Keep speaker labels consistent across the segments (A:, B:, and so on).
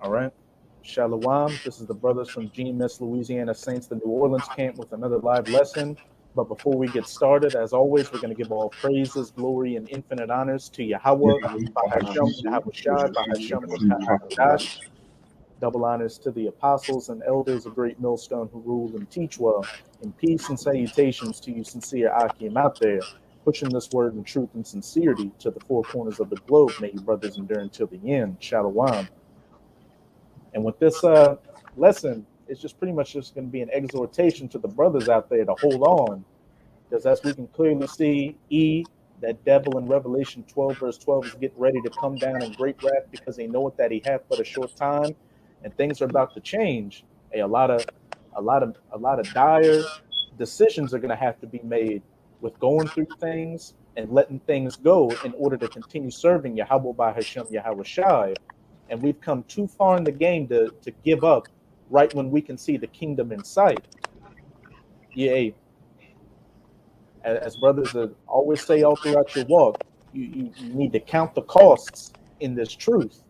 A: All right. Shalom. This is the brothers from GMS Louisiana Saints, the New Orleans camp, with another live lesson. But before we get started, as always, we're going to give all praises, glory, and infinite honors to Yahweh, Bahasham, Yahweh Shai, Bahasham, Kadash. Double honors to the apostles and elders of Great Millstone who rule and teach well. And peace and salutations to you sincere Akim out there, pushing this word in truth and sincerity to the four corners of the globe. May you brothers endure until the end. Shalom. And with this lesson, it's just pretty much just going to be an exhortation to the brothers out there to hold on. Because as we can clearly see, that devil in Revelation 12, verse 12, is getting ready to come down in great wrath because they know it that he hath but a short time, and things are about to change. A lot of dire decisions are going to have to be made with going through things and letting things go in order to continue serving Yahweh by Hashem, Yahweh Shai. And we've come too far in the game to give up right when we can see the kingdom in sight. Yeah, as brothers always say all throughout your walk, you need to count the costs in this truth.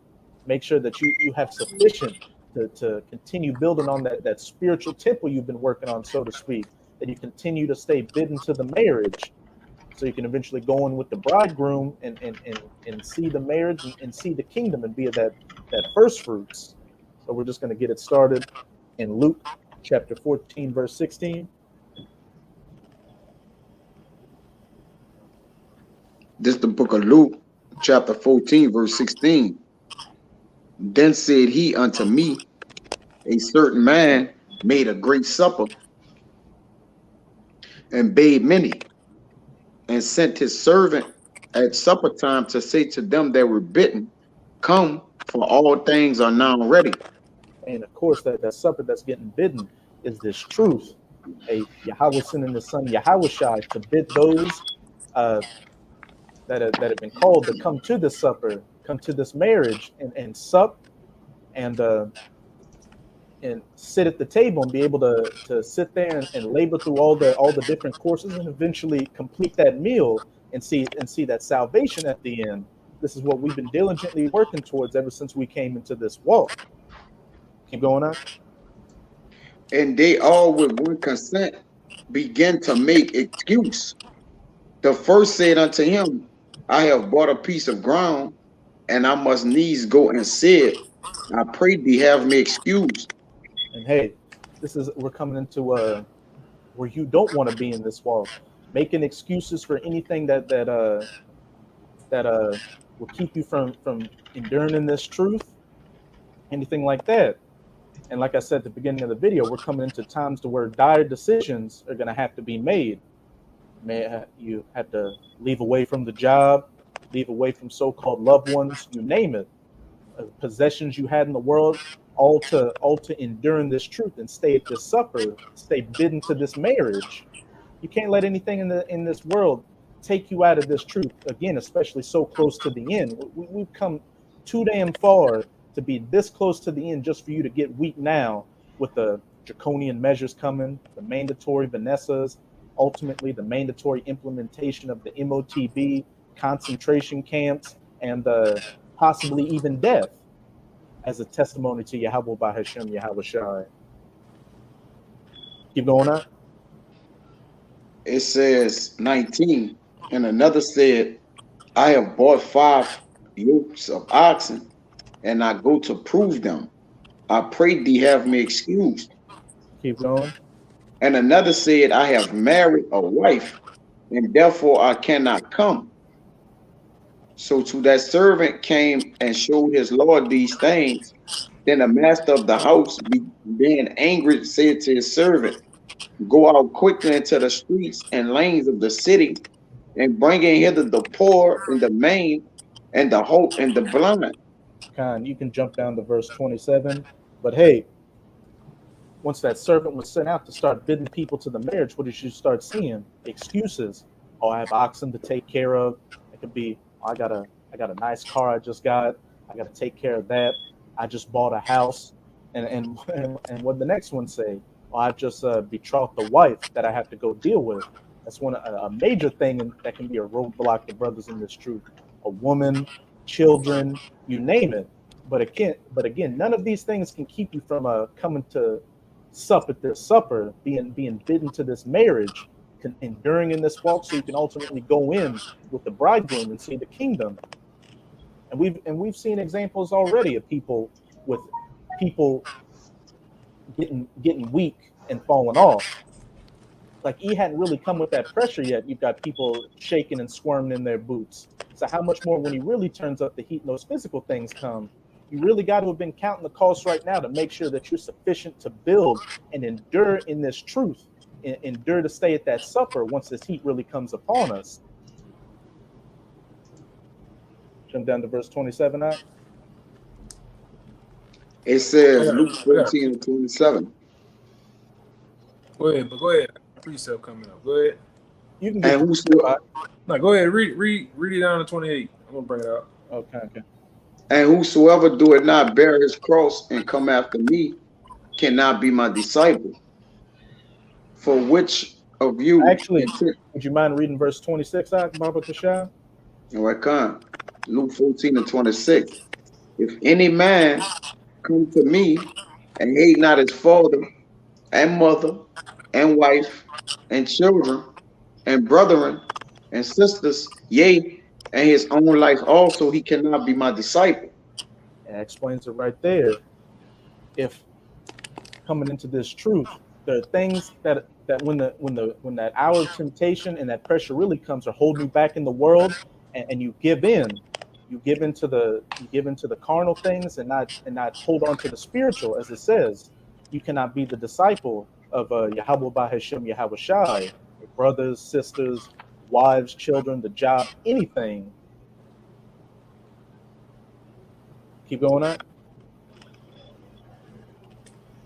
A: Make sure that you have sufficient to continue building on that spiritual temple you've been working on, so to speak, that you continue to stay bidden to the marriage, so you can eventually go in with the bridegroom and see the marriage and see the kingdom and be that first fruits. So we're just going to get it started in Luke chapter 14, verse 16.
B: This is the book of Luke, chapter 14, verse 16. Then said he unto me, a certain man made a great supper and bade many, and sent his servant at supper time to say to them that were bidden, come, for all things are now ready.
A: And of course, that supper that's getting bidden is this truth. Yahweh sending the son Yahweh Shai to bid those that have been called to come to this supper, come to this marriage, and sup and sit at the table and be able to sit there and labor through all the different courses and eventually complete that meal and see that salvation at the end. This is what we've been diligently working towards ever since we came into this walk. Keep going on.
B: And they all with one consent began to make excuse. The first said unto him, I have bought a piece of ground, and I must needs go and see it. I pray thee have me excused.
A: And hey, we're coming into where you don't want to be in this walk, making excuses for anything that will keep you from enduring in this truth, anything like that. And like I said at the beginning of the video, we're coming into times to where dire decisions are going to have to be made. You have to leave away from the job, leave away from so-called loved ones, you name it, possessions you had in the world, all to endure in this truth and stay at this supper, stay bidden to this marriage. You can't let anything in this world take you out of this truth, again, especially so close to the end. We've come too damn far to be this close to the end just for you to get weak now with the draconian measures coming, the mandatory Vanessas, ultimately the mandatory implementation of the MOTB, concentration camps, and possibly even death as a testimony to Yahweh by Hashem, Yahweh Shai. Keep going on.
B: It says 19, and another said, I have bought 5 yokes of oxen, and I go to prove them. I pray thee have me excused.
A: Keep going.
B: And another said, I have married a wife, and therefore I cannot come. So to that servant came and showed his lord these things. Then the master of the house, being angry, said to his servant, go out quickly into the streets and lanes of the city, and bring in hither the poor and the maimed and the halt and the blind.
A: You can jump down to verse 27. But hey, once that servant was sent out to start bidding people to the marriage, what did you start seeing? Excuses. Oh, I have oxen to take care of. It could be, oh, I got a nice car I just got. I got to take care of that. I just bought a house. And what the next one say? Oh, I just betrothed a wife that I have to go deal with. That's a major thing that can be a roadblock to brothers in this truth. A woman children, you name it. But again, none of these things can keep you from coming to sup at this supper, being bidden to this marriage, enduring in this walk, so you can ultimately go in with the bridegroom and see the kingdom. And we've seen examples already of people getting weak and falling off. Like, he hadn't really come with that pressure yet. You've got people shaking and squirming in their boots. So how much more when he really turns up the heat and those physical things come? You really got to have been counting the cost right now to make sure that you're sufficient to build and endure in this truth, and endure to stay at that supper once this heat really comes upon us. Jump down to verse 27 now.
B: It says Luke 14 and 27.
C: Go ahead. Precept coming up. Go ahead.
A: You can
B: And whosoever,
C: No, go ahead. Read it down to 28. I'm gonna bring it out.
A: Okay.
B: and whosoever doeth not bear his cross and come after me cannot be my disciple. For which of you
A: Actually, would you mind reading verse 26 out, Baba Kashab?
B: No, I can't. Luke 14 and 26. If any man come to me and hate not his father and mother and wife and children and brethren and sisters, yea, and his own life also, he cannot be my disciple.
A: It explains it right there. If coming into this truth, there are things that when that hour of temptation and that pressure really comes, are holding you back in the world, and you give into the carnal things and not hold on to the spiritual, as it says. You cannot be the disciple of Yahweh Bahashem Yahweh Shai, brothers, sisters, wives, children, the job, anything. Keep going on.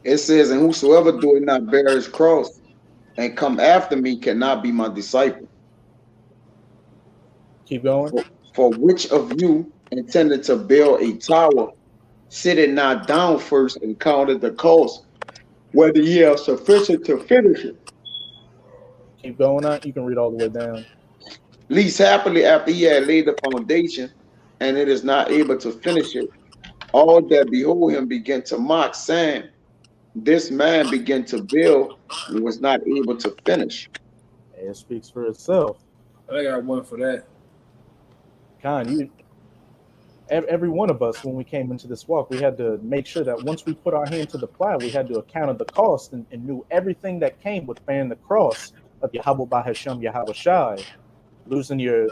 B: It says, and whosoever doeth not bear his cross and come after me cannot be my disciple.
A: Keep going.
B: For which of you intended to build a tower, sit it not down first and count the cost, whether ye are sufficient to finish it?
A: Keep going on. You can read all the way down.
B: Least happily after he had laid the foundation, and it is not able to finish it, all that behold him begin to mock, saying, this man began to build and was not able to finish.
A: It speaks for itself.
C: I got one for that.
A: Every one of us, when we came into this walk, we had to make sure that once we put our hand to the plow, we had to account of the cost and knew everything that came with bearing the cross of Yahweh Bahashem Yahweh Shai, losing your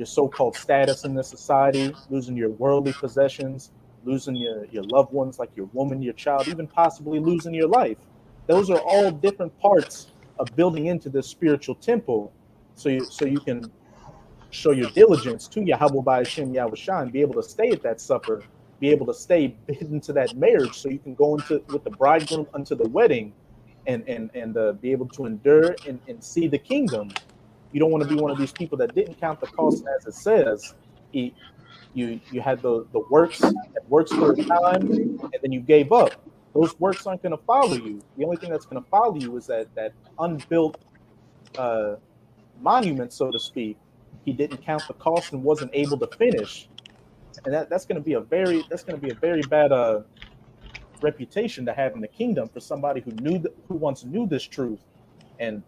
A: so-called status in this society, losing your worldly possessions, losing your loved ones like your woman, your child, even possibly losing your life. Those are all different parts of building into this spiritual temple, so you can show your diligence to Yahweh Bahashem Yahweh Shai and be able to stay at that supper, be able to stay bidden to that marriage, so you can go into with the bridegroom unto the wedding, and be able to endure and see the kingdom. You don't want to be one of these people that didn't count the cost, as it says. You had the works for a time, and then you gave up. Those works aren't going to follow you. The only thing that's going to follow you is that unbuilt monument, so to speak. He didn't count the cost and wasn't able to finish, and that's going to be a very bad reputation to have in the kingdom for somebody who once knew this truth, and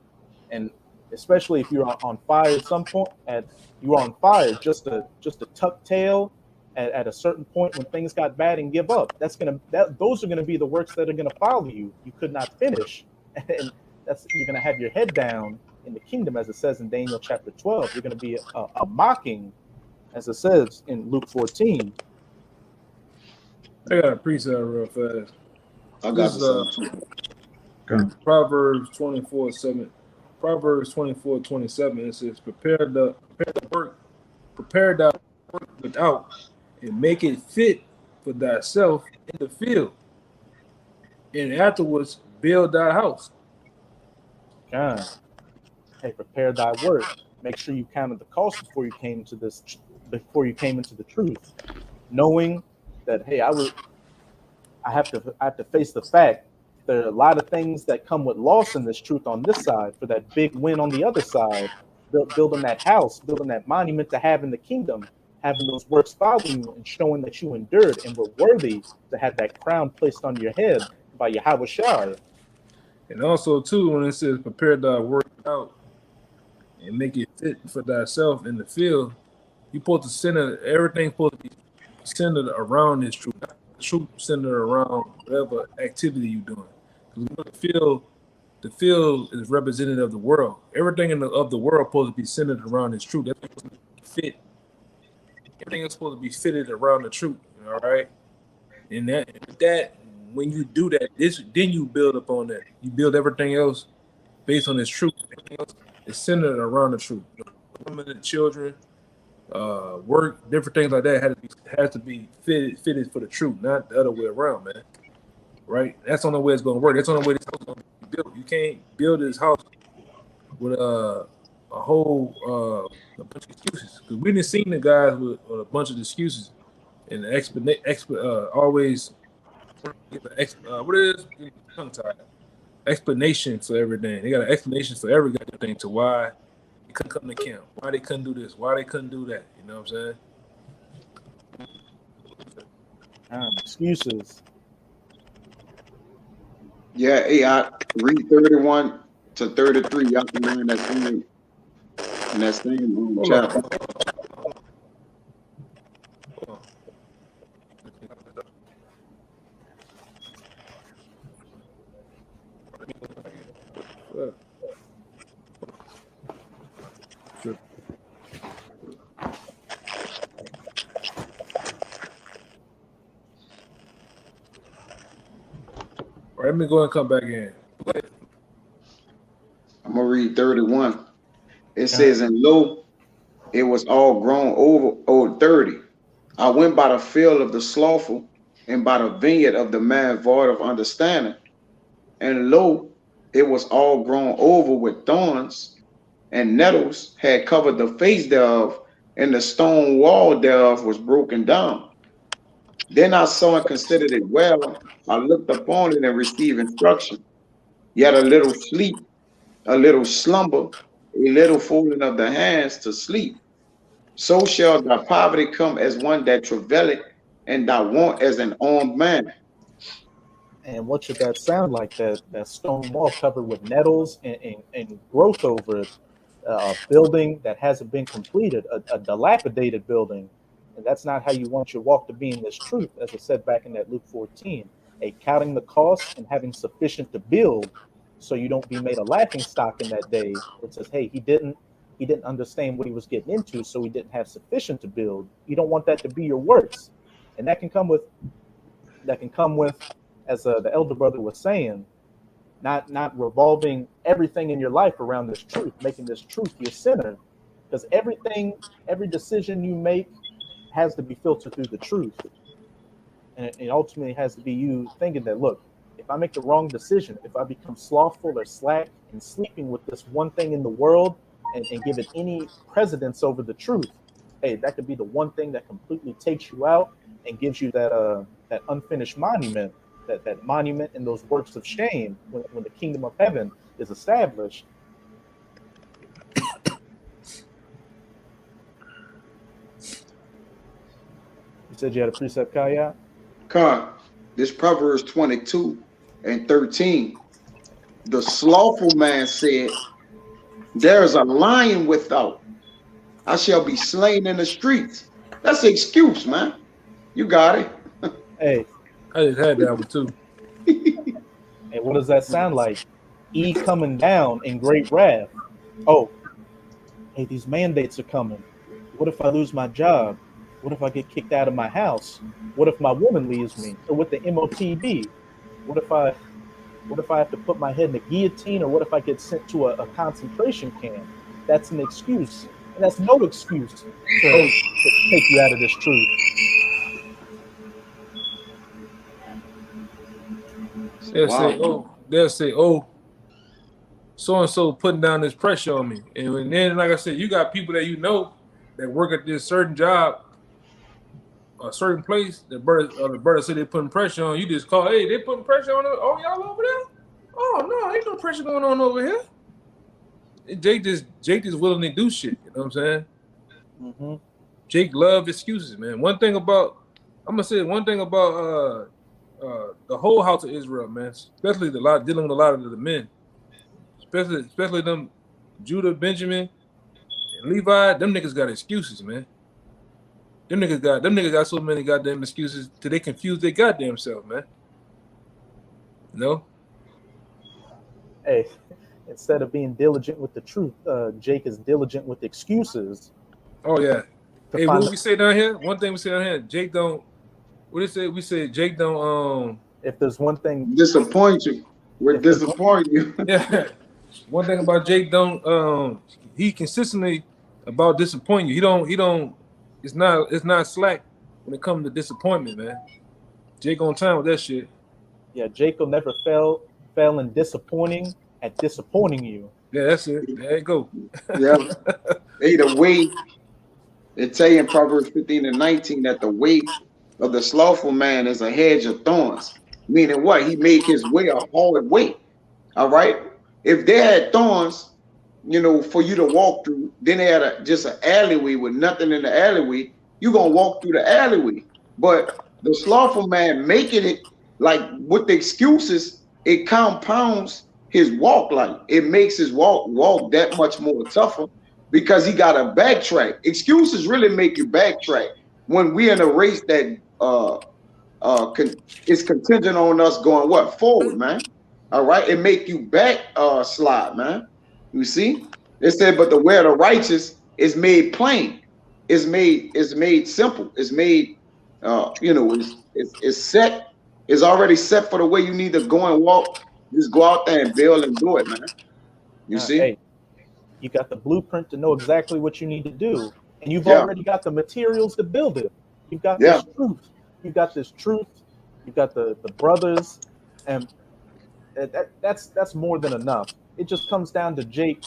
A: especially if you're on fire at some point, you were on fire just to tuck tail at a certain point when things got bad and give up. Those are gonna be the works that are gonna follow you. You could not finish, and you're gonna have your head down in the kingdom, as it says in Daniel chapter 12. You're gonna be a mocking, as it says in Luke 14.
C: I got a precept real fast.
B: I got
C: this, Proverbs 24:7. Proverbs 24:27. It says, prepare the work without, and make it fit for thyself in the field, and afterwards build thy house.
A: God, hey, prepare thy work. Make sure you counted the cost before you came into the truth, knowing that, hey, I have to face the fact there are a lot of things that come with loss in this truth on this side for that big win on the other side. Building that house, building that monument to have in the kingdom. having those works follow you and showing that you endured and were worthy to have that crown placed on your head by Yahweh Shai.
C: And also too, when it says prepare thy work out and make it fit for thyself in the field, you supposed to center everything supposed to be centered around this truth. Not the truth centered around whatever activity you're doing. Because the field is representative of the world. Everything of the world supposed to be centered around this truth. That's supposed to be fit. Everything is supposed to be fitted around the truth. All right. And that when you do that, then you build upon that. You build everything else based on this truth. Everything else is centered around the truth. Women and children, work, different things like that has to be fitted for the truth, not the other way around, man. Right? That's the only way it's going to work. That's the only way this house is going to be built. You can't build this house with a whole a bunch of excuses. Because we didn't see the guys with a bunch of excuses and always what is tongue tied explanation for everything. They got an explanation for every goddamn thing to why they couldn't come to camp, why they couldn't do this, why they couldn't do that. You know what I'm saying?
A: Excuses.
B: Yeah, hey, I read 31 to 33. Y'all can learn that same in that same chapter.
C: All right, let me go and come back in.
B: I'm gonna read 31. It says, and lo, it was all grown over 30. I went by the field of the slothful and by the vineyard of the man void of understanding. And lo, it was all grown over with thorns, and nettles had covered the face thereof, and the stone wall thereof was broken down. Then I saw and considered it well. I looked upon it and received instruction. Yet a little sleep, a little slumber, a little folding of the hands to sleep. So shall thy poverty come as one that travaileth, and thy want as an armed man.
A: And what should that sound like? That stone wall covered with nettles and growth over it, a building that hasn't been completed, a dilapidated building. And that's not how you want your walk to be in this truth, as I said back in that Luke 14. Counting the cost and having sufficient to build, so you don't be made a laughing stock in that day. It says, hey, he didn't understand what he was getting into, so he didn't have sufficient to build. You don't want that to be your works, and that can come with, as the elder brother was saying, not revolving everything in your life around this truth, making this truth your center, because every decision you make has to be filtered through the truth, and it ultimately has to be you thinking that, look, if I make the wrong decision, if I become slothful or slack and sleeping with this one thing in the world and give it any precedence over the truth, hey, that could be the one thing that completely takes you out and gives you that unfinished monument, that monument and those works of shame when the kingdom of heaven is established. You said you had a precept, Kaya?
B: This Proverbs 22 and 13. The slothful man said, there is a lion without. I shall be slain in the streets. That's an excuse, man. You got it.
A: Hey.
C: I just had that one too.
A: And what does that sound like? E coming down in great wrath. Oh, hey, these mandates are coming. What if I lose my job? What if I get kicked out of my house? What if my woman leaves me? Or with the MOTB? What if I have to put my head in a guillotine? Or what if I get sent to a concentration camp? That's an excuse. And that's no excuse to take you out of this truth.
C: They'll say, so-and-so putting down this pressure on me. And then, like I said, you got people that you know that work at this certain job, a certain place, the brother said they're putting pressure on, you just call, hey, they putting pressure on y'all over there? Oh, no, ain't no pressure going on over here. Jake just willing to do shit, you know what I'm saying?
A: Mm-hmm.
C: Jake love excuses, man. I'm gonna say one thing about the whole house of Israel, man. Especially dealing with a lot of the men, especially them Judah, Benjamin, and Levi. Them niggas got excuses, man. Them niggas got so many goddamn excuses till they confuse their goddamn self, man. You know?
A: Hey, instead of being diligent with the truth, Jake is diligent with excuses.
C: Oh yeah.
A: To
C: Hey,
A: find
C: what we say down here? One thing we say down here, Jake don't. What did it say? We say Jake don't.
A: If there's one thing,
B: Disappoint you. We're disappoint you.
C: Yeah. One thing about Jake don't. He consistently about disappointing you. He don't. It's not slack when it comes to disappointment, man. Jake on time with that shit.
A: yeah, Jake will never fail in disappointing you.
C: Yeah, that's it. There you go.
B: Yeah. Hey, the way they tell you in Proverbs 15:19 that the way of the slothful man is a hedge of thorns. Meaning what? He made his way a hard way. All right. If they had thorns, for you to walk through, then they had just an alleyway with nothing in the alleyway, you're gonna walk through the alleyway. But the slothful man making it, like with the excuses, it compounds his walk. Like it makes his walk that much more tougher because he got to backtrack. Excuses really make you backtrack when we're in a race that is contingent on us going forward, man. All right, it make you back slide, man. You see, it said, but the way of the righteous is made plain, is made simple, is made it's set, it's already set for the way you need to go and walk. Just go out there and build and do it, man. You see?
A: Hey, you got the blueprint to know exactly what you need to do, and you've already got the materials to build it. You've got this truth. You got this truth. You got the brothers, and that's more than enough. It just comes down to Jake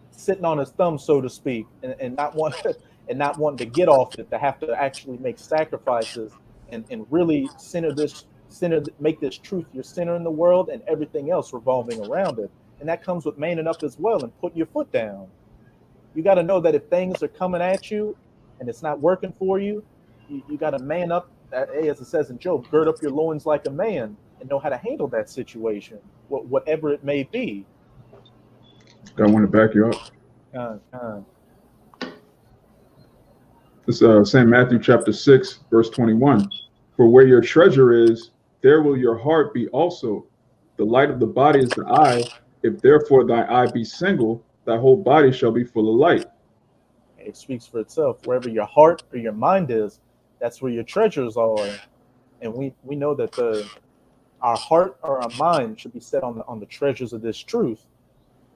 A: sitting on his thumb, so to speak, and not wanting to get off it, to have to actually make sacrifices and really make this truth your center in the world, and everything else revolving around it. And that comes with manning up as well and putting your foot down. You got to know that if things are coming at you and it's not working for you, you got to man up. As it says in Job, gird up your loins like a man and know how to handle that situation, whatever it may be.
D: I want to back you up. It's St. Matthew chapter 6, verse 21. For where your treasure is, there will your heart be also. The light of the body is the eye. If therefore thy eye be single, thy whole body shall be full of light.
A: It speaks for itself. Wherever your heart or your mind is, that's where your treasures are. And we know that our heart or our mind should be set on the treasures of this truth,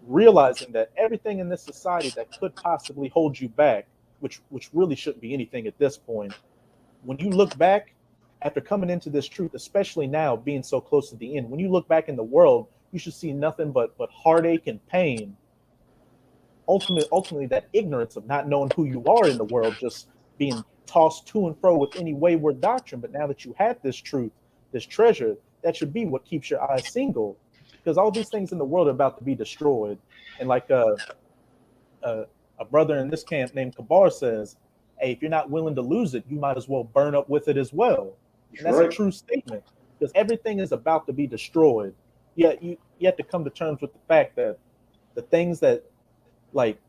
A: realizing that everything in this society that could possibly hold you back, which really shouldn't be anything at this point, when you look back after coming into this truth, especially now being so close to the end, when you look back in the world, you should see nothing but heartache and pain. Ultimately, that ignorance of not knowing who you are in the world, just being tossed to and fro with any wayward doctrine. But now that you have this truth, this treasure, that should be what keeps your eyes single, because all these things in the world are about to be destroyed. And like a brother in this camp named Kabar says, hey, if you're not willing to lose it, you might as well burn up with it as well. And that's a true statement, because everything is about to be destroyed. Yet you have to come to terms with the fact that the things that, like,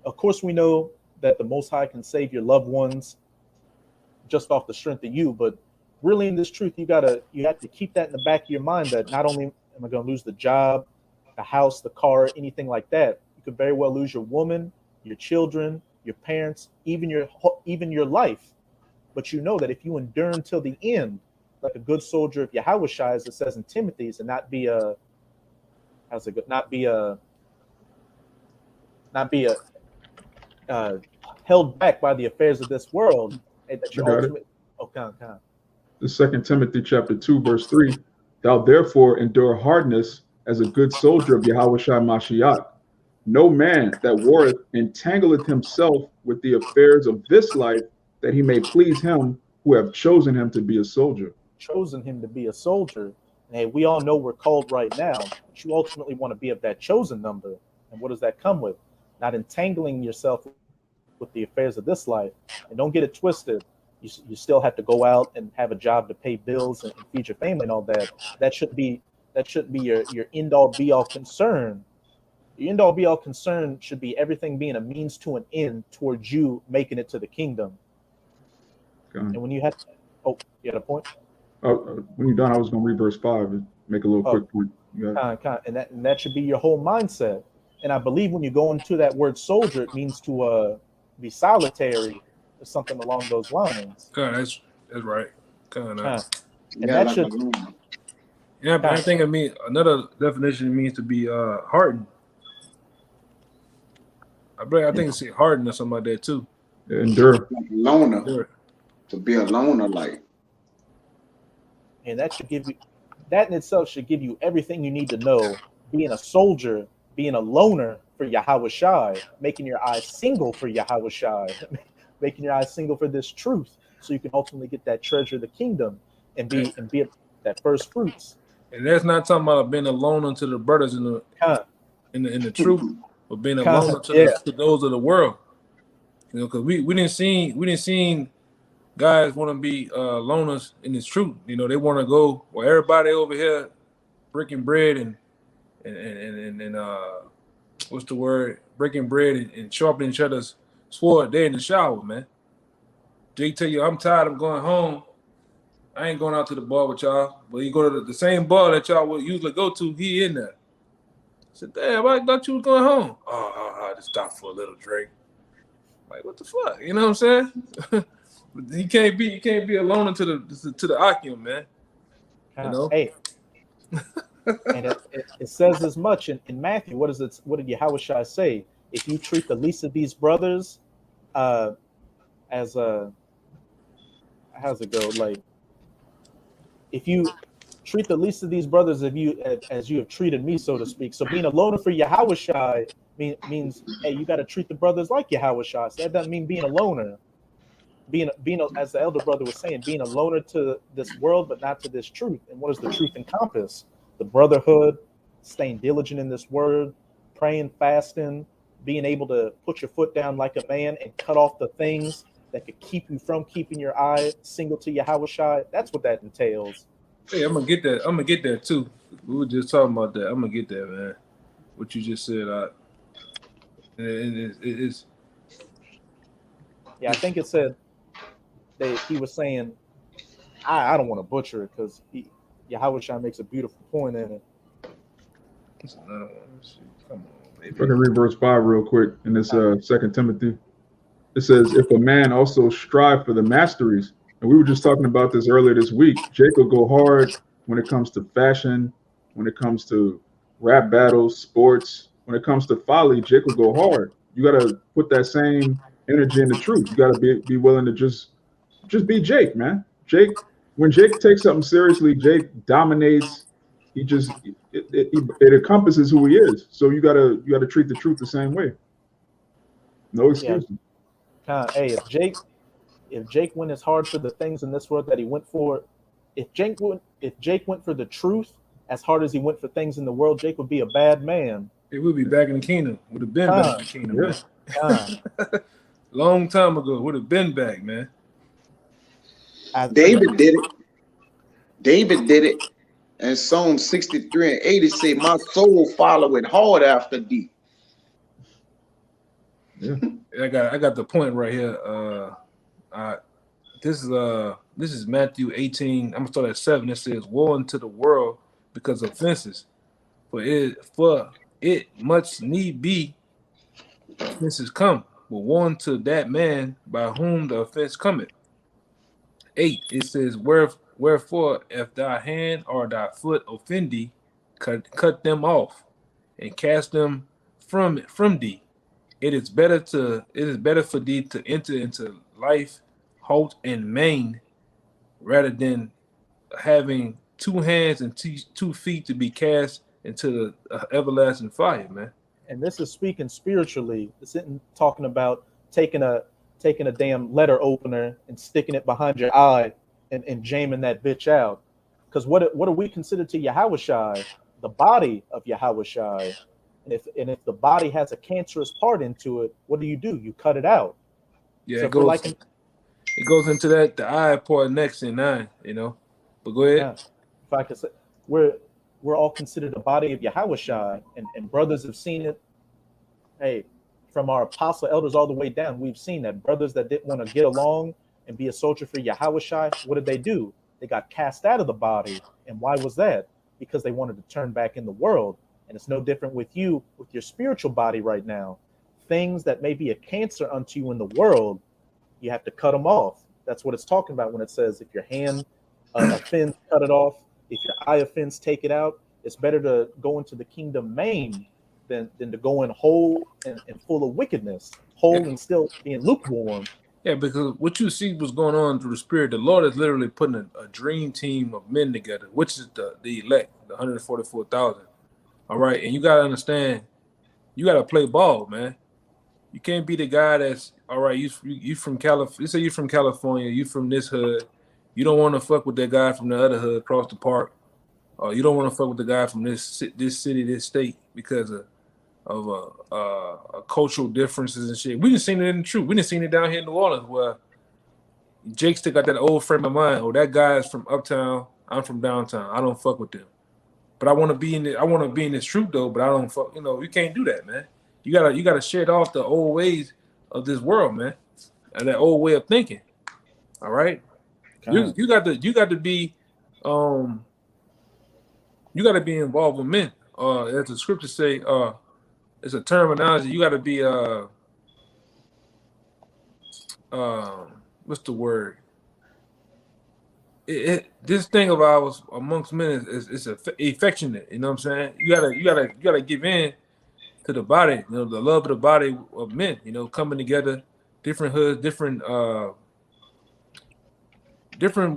A: of course we know that the Most High can save your loved ones just off the strength of you, but really in this truth, you have to keep that in the back of your mind, that not only am I going to lose the job, the house, the car, anything like that, you could very well lose your woman, your children, your parents, even your life. But you know that if you endure until the end, like a good soldier of Yahushua, as it says in Timothy's, and not be held back by the affairs of this world. That your ultimate.
D: The 2 Timothy chapter 2, verse 3. Thou therefore endure hardness as a good soldier of Yahushua Mashiach. No man that warreth entangleth himself with the affairs of this life, that he may please him who have chosen him to be a soldier.
A: Chosen him to be a soldier. And hey, we all know we're called right now, but you ultimately want to be of that chosen number. And what does that come with? Not entangling yourself with the affairs of this life. And don't get it twisted. You still have to go out and have a job to pay bills and feed your family and all that. That should be your end all be all concern. Your end all be all concern should be everything being a means to an end towards you making it to the kingdom. And when you have, you had a point.
D: When you're done, I was going to read verse 5 and make a little quick point.
A: And that should be your whole mindset. And I believe when you go into that word soldier, it means to be solitary or something along those lines.
C: That's right.
A: And that should.
C: Yeah, but I think another definition means to be hardened. I think it's hardened or something like that too.
D: Endure.
B: Loner. Endure. To be a loner, like.
A: And that should give you, that in itself should give you everything you need to know. Being a soldier, being a loner for Yahweh Shai, making your eyes single for Yahweh Shai, making your eyes single for this truth, so you can ultimately get that treasure of the kingdom and be that first fruits.
C: And that's not talking about being a loner to the brothers in the truth, but being a loner to those of the world. You know, because we didn't see guys want to be loners in this truth. You know, they want to go where everybody over here breaking bread and what's the word? Breaking bread and sharpening each other's sword. They're in the shower, man. They tell you, I'm tired, I'm going home. I ain't going out to the bar with y'all. But you go to the same bar that y'all would usually go to, he in there. I said, damn, I thought you was going home. I just stopped for a little drink. Like, what the fuck? You know what I'm saying? You can't be a loner to the Akim, man. You know?
A: Hey. And it says as much in Matthew. What did Yahweh Shai say? If you treat the least of these brothers as a, how's it go? Like, if you treat the least of these brothers as you have treated me, so to speak. So being a loner for Yahweh Shai means, hey, you got to treat the brothers like Yahweh Shai. So that doesn't mean being a loner. Being as the elder brother was saying, being a loner to this world, but not to this truth. And what does the truth encompass? The brotherhood, staying diligent in this word, praying, fasting, being able to put your foot down like a man and cut off the things that could keep you from keeping your eye single to Yahweh Shai. That's what that entails.
C: Hey, I'm gonna get that too. We were just talking about that. I'm gonna get that, man. What you just said, it's.
A: Yeah, I think it said he was saying, I don't want to butcher it because Yahweh Shai makes a beautiful point in it.
C: Come on, baby.
D: I can read verse 5 real quick in this 2 Timothy. It says, if a man also strive for the masteries, and we were just talking about this earlier this week, Jake will go hard when it comes to fashion, when it comes to rap battles, sports. When it comes to folly, Jake will go hard. You got to put that same energy in the truth. You got to be willing to just be Jake, man. When Jake takes something seriously, Jake dominates. It encompasses who he is. So you gotta treat the truth the same way. No excuses.
A: Yeah. Hey, if Jake went as hard for the things in this world that he went for, if Jake went for the truth as hard as he went for things in the world, Jake would be a bad man.
C: He would be back in the kingdom. Would have been back in the kingdom, man. Long time ago, would have been back, man.
B: David did it. And Psalm 63 and 80 say, my soul followeth hard after thee.
D: Yeah.
C: I got the point right here. This is Matthew 18. I'm gonna start at 7. It says, woe unto the world because of offenses. For it much need be offenses come, but woe unto that man by whom the offense cometh. 8, it says, wherefore if thy hand or thy foot offend thee, cut them off and cast them from thee. It is better for thee to enter into life halt and maimed, rather than having 2 hands and 2 feet to be cast into the everlasting fire, man.
A: And this is speaking spiritually. This isn't talking about taking a damn letter opener and sticking it behind your eye and jamming that bitch out. Because what are we considered to Yahweh Shai? The body of Yahweh Shai. And if the body has a cancerous part into it, what do? You cut it out.
C: Yeah,
A: So
C: it
A: if we're
C: goes.
A: like,
C: It goes into that the I part next in 9. You know, but go ahead.
A: yeah, if I could say, we're all considered the body of Yahushua, and brothers have seen it. Hey, from our apostle elders all the way down, we've seen that brothers that didn't want to get along and be a soldier for Yahushua, what did they do? They got cast out of the body. And why was that? Because they wanted to turn back in the world. And it's no different with you, with your spiritual body right now. Things that may be a cancer unto you in the world, you have to cut them off. That's what it's talking about when it says if your hand offends, cut it off. If your eye offends, take it out. It's better to go into the kingdom maimed than to go in whole and full of wickedness, whole and still being lukewarm.
C: Yeah, because what you see was going on through the Spirit, the Lord is literally putting a dream team of men together, which is the elect, the 144,000. All right, and you gotta understand, you gotta play ball, man. You can't be the guy that's all right. You from California. Let's say you from California. You from this hood. You don't want to fuck with that guy from the other hood across the park. You don't want to fuck with the guy from this city, this state because of cultural differences and shit. We didn't seen it in the truth. We didn't seen it down here in New Orleans where Jake still got that old frame of mind. Oh, that guy's from uptown. I'm from downtown. I don't fuck with them. But I want to be in it. I want to be in this truth though. But I don't fuck. You know, you can't do that, man. You gotta shed off the old ways of this world, man, and that old way of thinking. All right, you got to be you got to be involved with men. As the scriptures say, it's a terminology. You got to be what's the word? This thing of ours amongst men is affectionate. You know what I'm saying? You gotta give in to the body, you know, the love of the body of men, you know, coming together, different hoods, different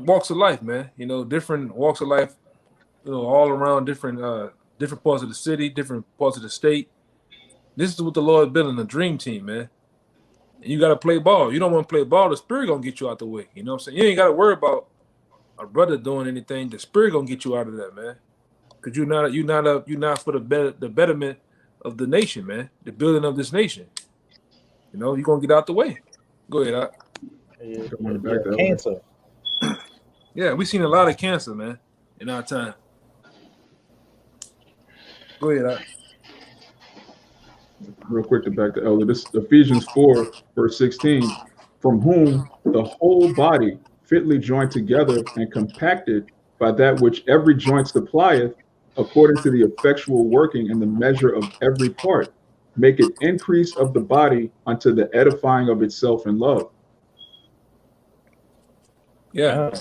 C: walks of life, man. You know, different walks of life, you know, all around different parts of the city, different parts of the state. This is what the Lord is building, a dream team, man. And you gotta play ball. You don't want to play ball, the Spirit gonna get you out the way. You know what I'm saying? You ain't gotta worry about a brother doing anything. The Spirit gonna get you out of that, man. Cause you're not for the betterment of the nation, man. The building of this nation. You know, you're gonna get out the way. Go ahead,
A: Cancer.
C: Yeah, we've seen a lot of cancer, man, in our time. Go ahead,
D: Real quick to back to Elder. This Ephesians 4, verse 16, from whom the whole body fitly joined together and compacted by that which every joint supplieth, according to the effectual working in the measure of every part, make it increase of the body unto the edifying of itself in love.
C: Yeah.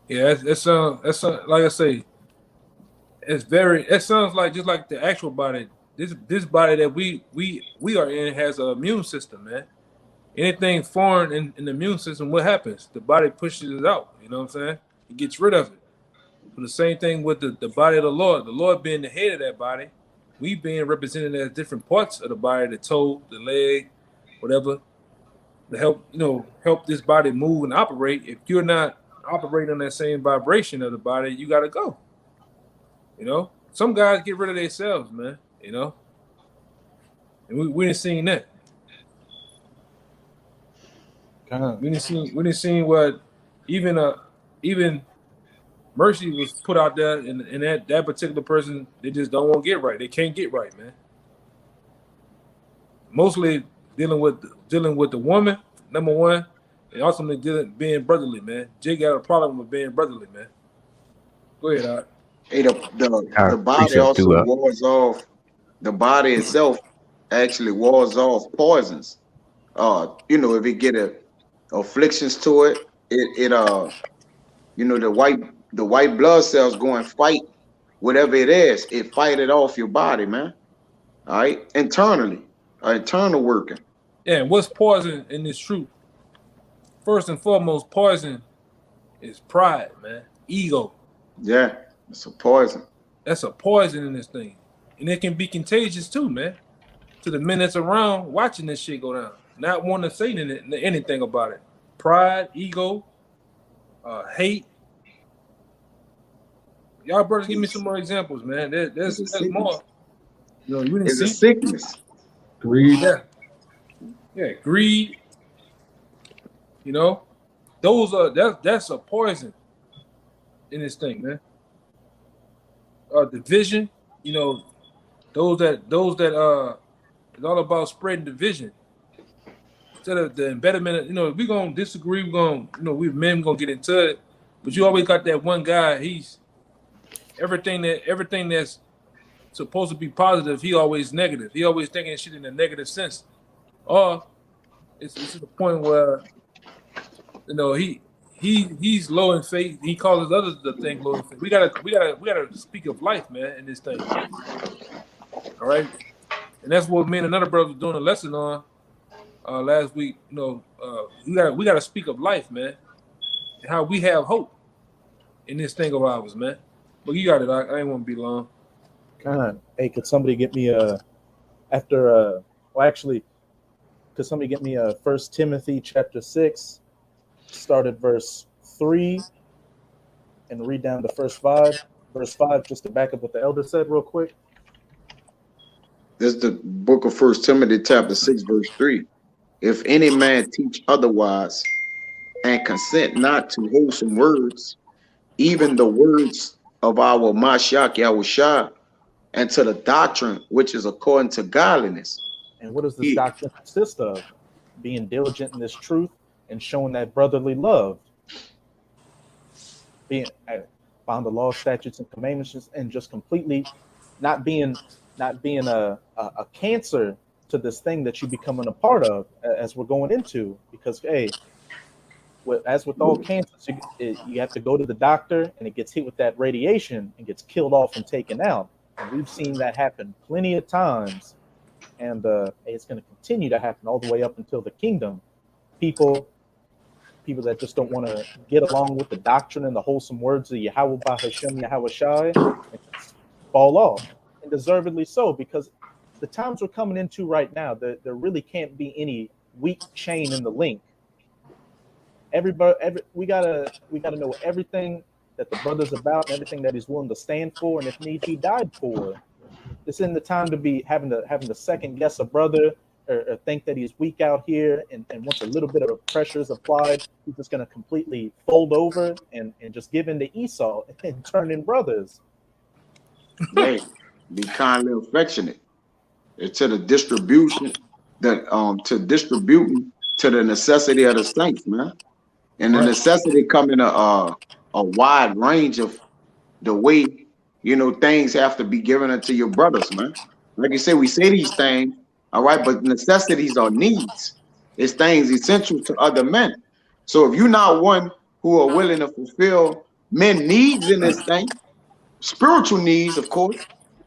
C: It's like I say, it sounds like just like the actual body. This body that we are in has an immune system, man. Anything foreign in the immune system, what happens? The body pushes it out. You know what I'm saying? It gets rid of it. So the same thing with the body of the Lord being the head of that body, we being represented as different parts of the body, the toe, the leg, whatever, to help this body move and operate. If you're not operating on that same vibration of the body, you gotta go. You know, some guys get rid of themselves, man. You know, and we didn't seen that. We didn't see what even mercy was put out there, and that particular person, they just don't want to get right. They can't get right, man. Mostly dealing with the woman, number one, and ultimately being brotherly, man. Jay got a problem with being brotherly, man. Go ahead, Art.
B: Hey, the body also wards off. The body itself actually wards off poisons. You know, if it get afflictions to it, you know, the white blood cells go and fight whatever it is. It fight it off your body, man. All right, internally, internal working.
C: Yeah, and what's poison in this truth? First and foremost, poison is pride, man. Ego.
B: Yeah, it's a poison.
C: That's a poison in this thing. And it can be contagious too, man. To the men that's around watching this shit go down. Not wanting to say anything about it. Pride, ego, hate. Y'all brothers, give me some more examples, man. There's more. You know,
B: it's a sickness.
D: Greed.
C: Yeah, greed. You know, those are that's a poison in this thing, man. Division, you know, those that it's all about spreading division. Instead of the embedment, you know, we're gonna disagree, we're gonna, you know, we men gonna get into it, but you always got that one guy, he's everything that's supposed to be positive, he always negative. He always thinking shit in a negative sense. Or it's to the point where, you know, he's low in faith. He causes others to think low in faith. We gotta speak of life, man, in this thing. All right. And that's what me and another brother was doing a lesson on last week. You know, we gotta speak of life, man. And how we have hope in this thing of ours, man. But you got it. I ain't want to be long.
A: God, hey, could somebody get me could somebody get me 1 Timothy chapter 6, start at verse 3 and read down to verse 5. Verse 5, just to back up what the elder said real quick.
B: This is the book of 1 Timothy chapter 6, verse 3. If any man teach otherwise and consent not to wholesome words, even the words of our Mashiach Yahushua, and to the doctrine which is according to godliness.
A: And what does this doctrine consist of? Being diligent in this truth and showing that brotherly love. Being found the law, statutes, and commandments, and just completely not being a cancer to this thing that you're becoming a part of as we're going into. Because, hey, as with all cancers, you have to go to the doctor and it gets hit with that radiation and gets killed off and taken out. And we've seen that happen plenty of times. And it's going to continue to happen all the way up until the kingdom. People that just don't want to get along with the doctrine and the wholesome words of Yahweh Bahashem Yahweh Shai fall off. And deservedly so, because the times we're coming into right now, there really can't be any weak chain in the link. We gotta know everything that the brother's about and everything that he's willing to stand for, and if need be, died for. This isn't the time to be having to second guess a brother or think that he's weak out here, and once a little bit of pressure is applied, he's just gonna completely fold over and just give in to Esau and turn in brothers.
B: Hey, be kindly affectionate. It's to the distribution to distributing to the necessity of the saints, man. And the necessity come in a wide range of the way, you know, things have to be given unto your brothers, man. Like you say, we say these things, all right, but necessities are needs. It's things essential to other men. So if you're not one who are willing to fulfill men needs in this thing, spiritual needs, of course,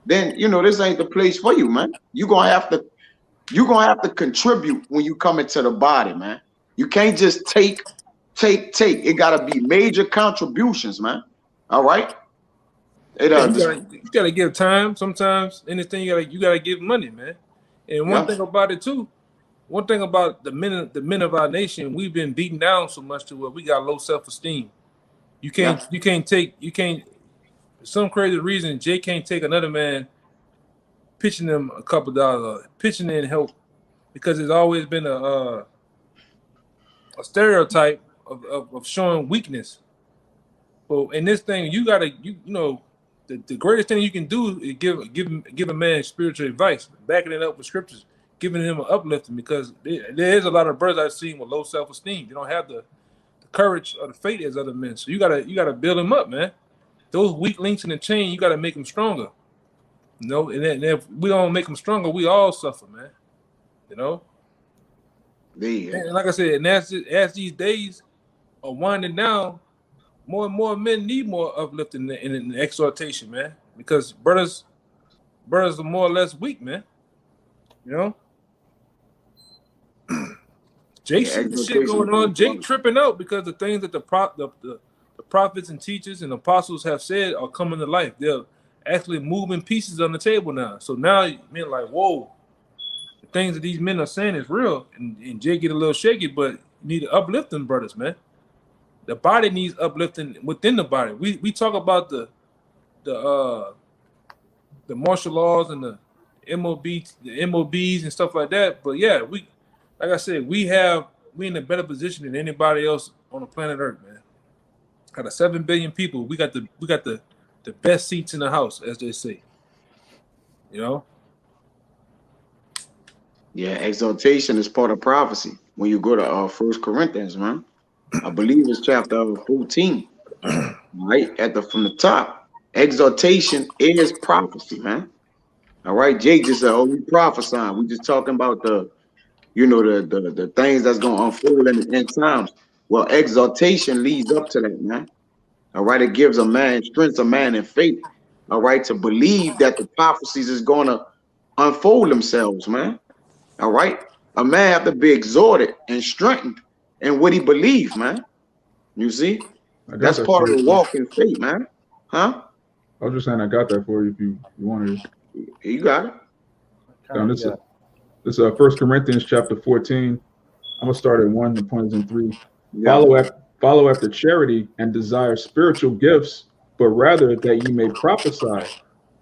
B: then, you know, this ain't the place for you, man. You're gonna have to contribute when you come into the body, man. You can't just take. It gotta be major contributions, man. All right.
C: You gotta give time. Sometimes anything you gotta give money, man. And one thing about it too, one thing about the men of our nation, we've been beaten down so much to where we got low self-esteem. You can't for some crazy reason, Jay can't take another man pitching them a couple dollars, pitching in help, because there's always been a stereotype of showing weakness. But in this thing, you know, the greatest thing you can do is give a man spiritual advice, backing it up with scriptures, giving him an uplifting, because there is a lot of brothers I've seen with low self-esteem. They don't have the courage or the faith as other men. So you gotta build them up, man. Those weak links in the chain, you gotta make them stronger. You know, and if we don't make them stronger, we all suffer, man. You know. Yeah. And like I said, and as these days are winding down, more and more men need more uplifting and exhortation, man. Because brothers are more or less weak, man. You know. Jake shit going on. Jake tripping out because the things that the prophets and teachers and apostles have said are coming to life. They're actually moving pieces on the table now. So now men like, whoa, the things that these men are saying is real. And Jake get a little shaky, but you need to uplift them brothers, man. The body needs uplifting within the body. We talk about the martial laws and the MOBs and stuff like that. But yeah, like I said, we have we in a better position than anybody else on the planet Earth, man. Out of 7 billion people, we got the best seats in the house, as they say. You know?
B: Yeah, exaltation is part of prophecy. When you go to 1 Corinthians, man, I believe it's chapter 14, right from the top. Exaltation is prophecy, man. All right, Jay just said, "Oh, we prophesying. We just talking about the things that's gonna unfold in the end times." Well, exaltation leads up to that, man. All right, it gives a man strength, a man in faith. All right, to believe that the prophecies is gonna unfold themselves, man. All right, a man have to be exhorted and strengthened in what he believes, man. You see, that's part of the walk in faith, man. Huh?
D: I was just saying I got that for you if you wanted it.
B: You got it.
D: This is 1 Corinthians chapter 14. I'm gonna start at 1. The point is in 3.
B: Yeah.
D: Follow after charity and desire spiritual gifts, but rather that ye may prophesy.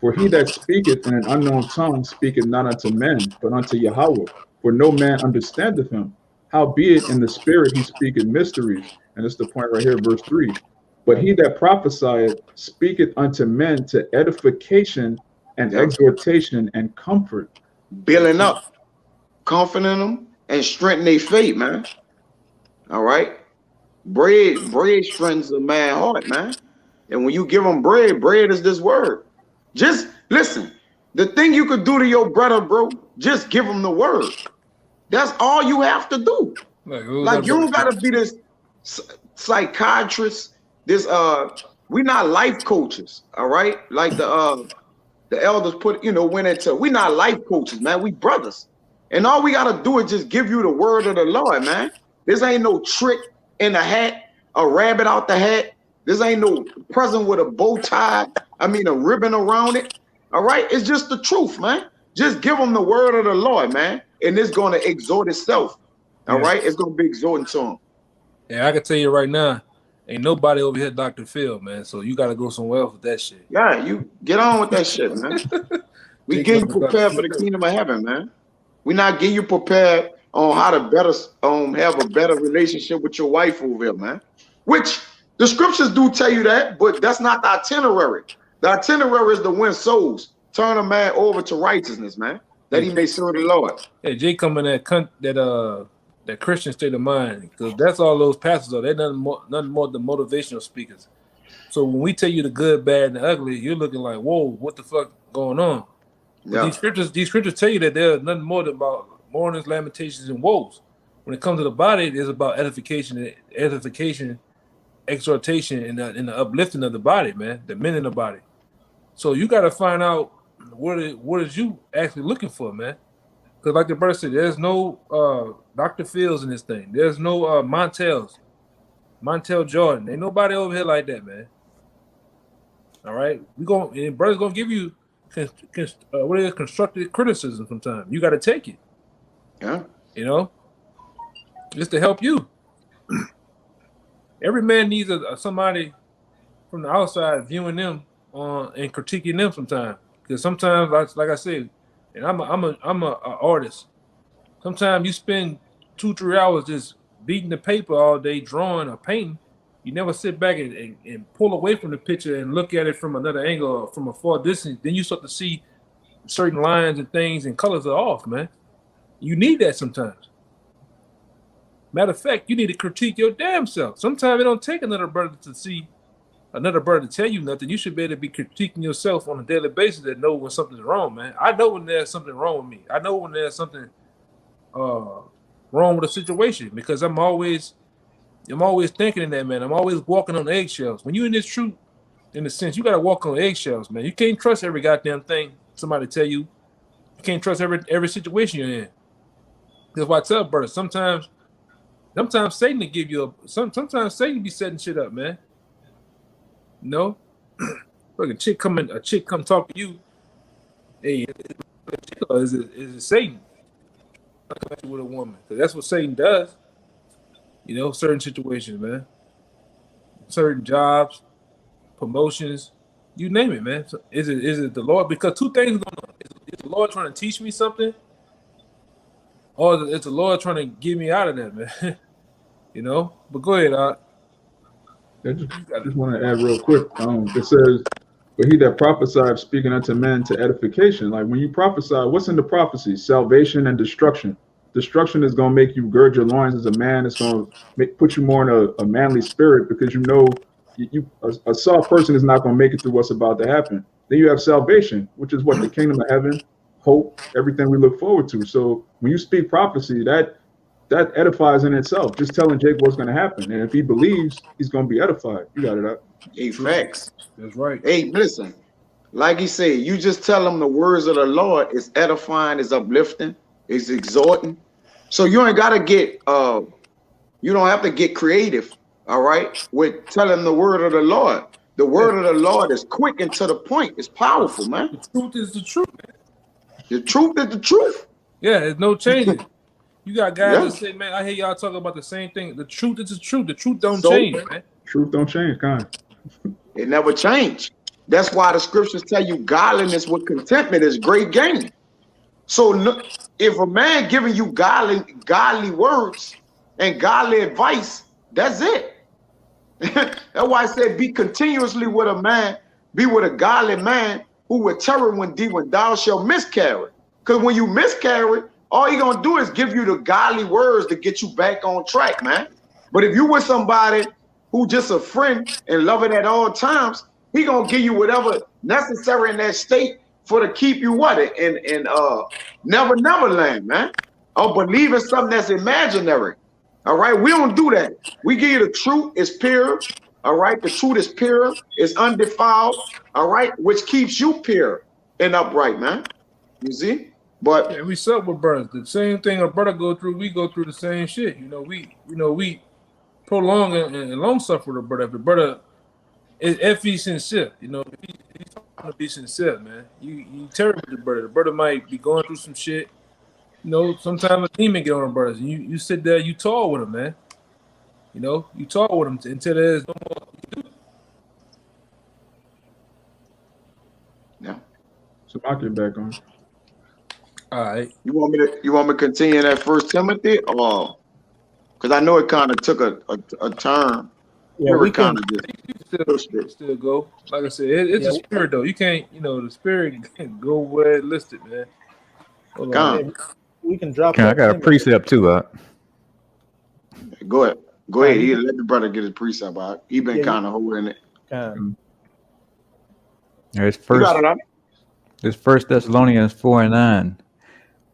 D: For he that speaketh in an unknown tongue speaketh not unto men, but unto Yahweh. For no man understandeth him. Howbeit in the spirit he speaketh mysteries. And it's the point right here, verse 3. But he that prophesieth speaketh unto men to edification and exhortation and comfort.
B: Building up, comforting them, and strengthening their faith, man. All right. Bread strengthens a man's heart, man. And when you give them bread is this word. Just listen. The thing you could do to your brother, bro, just give him the word. That's all you have to do. Like you don't gotta be this psychiatrist. We're not life coaches, all right? Like the elders went into. We're not life coaches, man. We brothers, and all we gotta do is just give you the word of the Lord, man. This ain't no trick in the hat, a rabbit out the hat. This ain't no present with a bow tie. A ribbon around it. All right, it's just the truth, man. Just give them the word of the Lord, man, and it's gonna exhort itself. All right, it's gonna be exhorting to them.
C: Yeah, I can tell you right now, ain't nobody over here Dr. Phil, man. So you gotta go somewhere else with that shit.
B: Yeah, you get on with that shit, man. We get you prepared for the kingdom of heaven, man. We not getting you prepared on how to better have a better relationship with your wife over here, man. Which the scriptures do tell you that, but that's not the itinerary. The itinerary is to win souls, turn a man over to righteousness, man, that he may serve the Lord.
C: Hey, Jay, come in that Christian state of mind, because that's all those pastors are. They're nothing more than motivational speakers. So when we tell you the good, bad, and the ugly, you're looking like, whoa, what the fuck going on? Yeah. These scriptures tell you that they're nothing more than about mournings, lamentations, and woes. When it comes to the body, it is about edification, exhortation, and the uplifting of the body, man, the men in the body. So you got to find out what is you actually looking for, man. Because like the brother said, there's no Dr. Fields in this thing. There's no Montel Jordan. Ain't nobody over here like that, man. All right, and brother's gonna give you constructive criticism sometimes. You got to take it.
B: Yeah.
C: Just to help you. Every man needs somebody from the outside viewing them and critiquing them sometimes. Because sometimes, like I said, and I'm a artist. Sometimes you spend 2-3 hours just beating the paper all day, drawing or painting. You never sit back and pull away from the picture and look at it from another angle or from a far distance. Then you start to see certain lines and things and colors are off, man. You need that sometimes. Matter of fact, you need to critique your damn self. Sometimes it don't take another brother to tell you nothing. You should be able to be critiquing yourself on a daily basis and know when something's wrong, man. I know when there's something wrong with me. I know when there's something wrong with a situation because I'm always thinking in that, man. I'm always walking on eggshells. When you're in this truth, in a sense, you got to walk on eggshells, man. You can't trust every goddamn thing somebody tell you. You can't trust every situation you're in. That's why I tell brothers, sometimes Satan will give you sometimes Satan be setting shit up, man. No, look, a chick come talk to you. Hey, is it Satan? With a woman, because that's what Satan does. Certain situations, man. Certain jobs, promotions, you name it, man. So is it the Lord? Because two things going on. Is the Lord trying to teach me something, or it's the Lord trying to get me out of that, man. You know. But go ahead,
D: I just want to add real quick. It says, "But he that prophesied speaking unto men to edification." Like when you prophesy, what's in the prophecy? Salvation and destruction. Destruction is going to make you gird your loins as a man. It's going to put you more in a manly spirit, because you know a soft person is not going to make it through what's about to happen. Then you have salvation, which is what the kingdom of heaven, hope, everything we look forward to. So when you speak prophecy, that edifies in itself. Just telling Jake what's going to happen, and if he believes, he's going to be edified. You got it up.
B: Hey, facts.
C: that's right.
B: Hey, listen, like he said, you just tell them the words of the Lord is edifying, is uplifting, is exhorting. So you ain't got to get, you don't have to get creative, all right, with telling the word of the Lord. The word of the Lord is quick and to the point. It's powerful, man.
C: The truth is the truth, man.
B: The truth is the truth.
C: Yeah, there's no changing. You got guys
B: Yeah.
C: that say, man, I hear y'all talking about the same thing. The truth is the truth. The truth don't
B: So-
C: change, man.
D: Truth don't change, kind.
B: It never changed. That's why the scriptures tell you godliness with contentment is great gain. So if a man giving you godly words and godly advice, that's it. That's why I said be continuously with a man, be with a godly man who will terror when thou shalt miscarry. Because when you miscarry, all he gonna do is give you the godly words to get you back on track, man. But if you with somebody who just a friend and love it at all times, he gonna give you whatever necessary in that state for to keep you what in never land, man. Or believe in something that's imaginary. All right, we don't do that. We give you the truth is pure. All right, the truth is pure, is undefiled. All right, which keeps you pure and upright, man. You see, but
C: Yeah, we suck with brothers. The same thing a brother go through, we go through the same shit. We prolong and long suffer the brother. If the brother if he's sincere, if he's trying to be sincere, man. You terrible with the brother. The brother might be going through some shit. Sometimes a demon get on the brothers, and you sit there, you talk with him, man. You talk with him until there's no more.
B: yeah.
D: So I'll get back on.
C: All right.
B: You want me to continue that First Timothy, or because I know it kind of took a turn.
A: Yeah, we can.
B: kind of just
C: Still go. Like I said, it's a spirit though. You can't, the spirit can go where it listed, man. Hold on.
B: Come.
A: We can drop.
E: I got a precept too.
B: Go ahead. Go ahead. He let the brother get his precept out. He been kind of holding it.
E: There's
B: You got it out.
E: This 1 Thessalonians 4:9.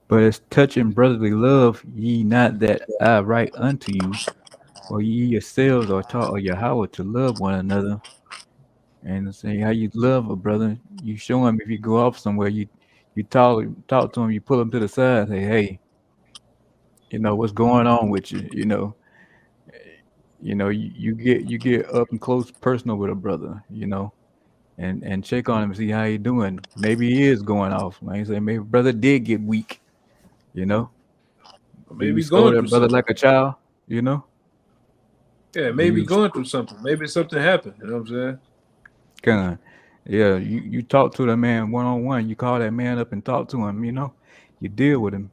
E: But as touching brotherly love, ye not that I write unto you, or ye yourselves are taught of Yahweh to love one another. And say how you love a brother, you show him. If you go off somewhere, you talk to him, you pull him to the side, say, hey, what's going on with you? You get up and close personal with a brother, and check on him and see how he doing. Maybe he is going off. Like I say, maybe brother did get weak,
C: Maybe he's
E: scold
C: going
E: that
C: through
E: brother
C: something.
E: like a child,
C: Yeah, maybe he's going through something. Maybe something happened. You know what I'm saying?
E: Kind, yeah. You talk to the man one-on-one. You call that man up and talk to him. You deal with him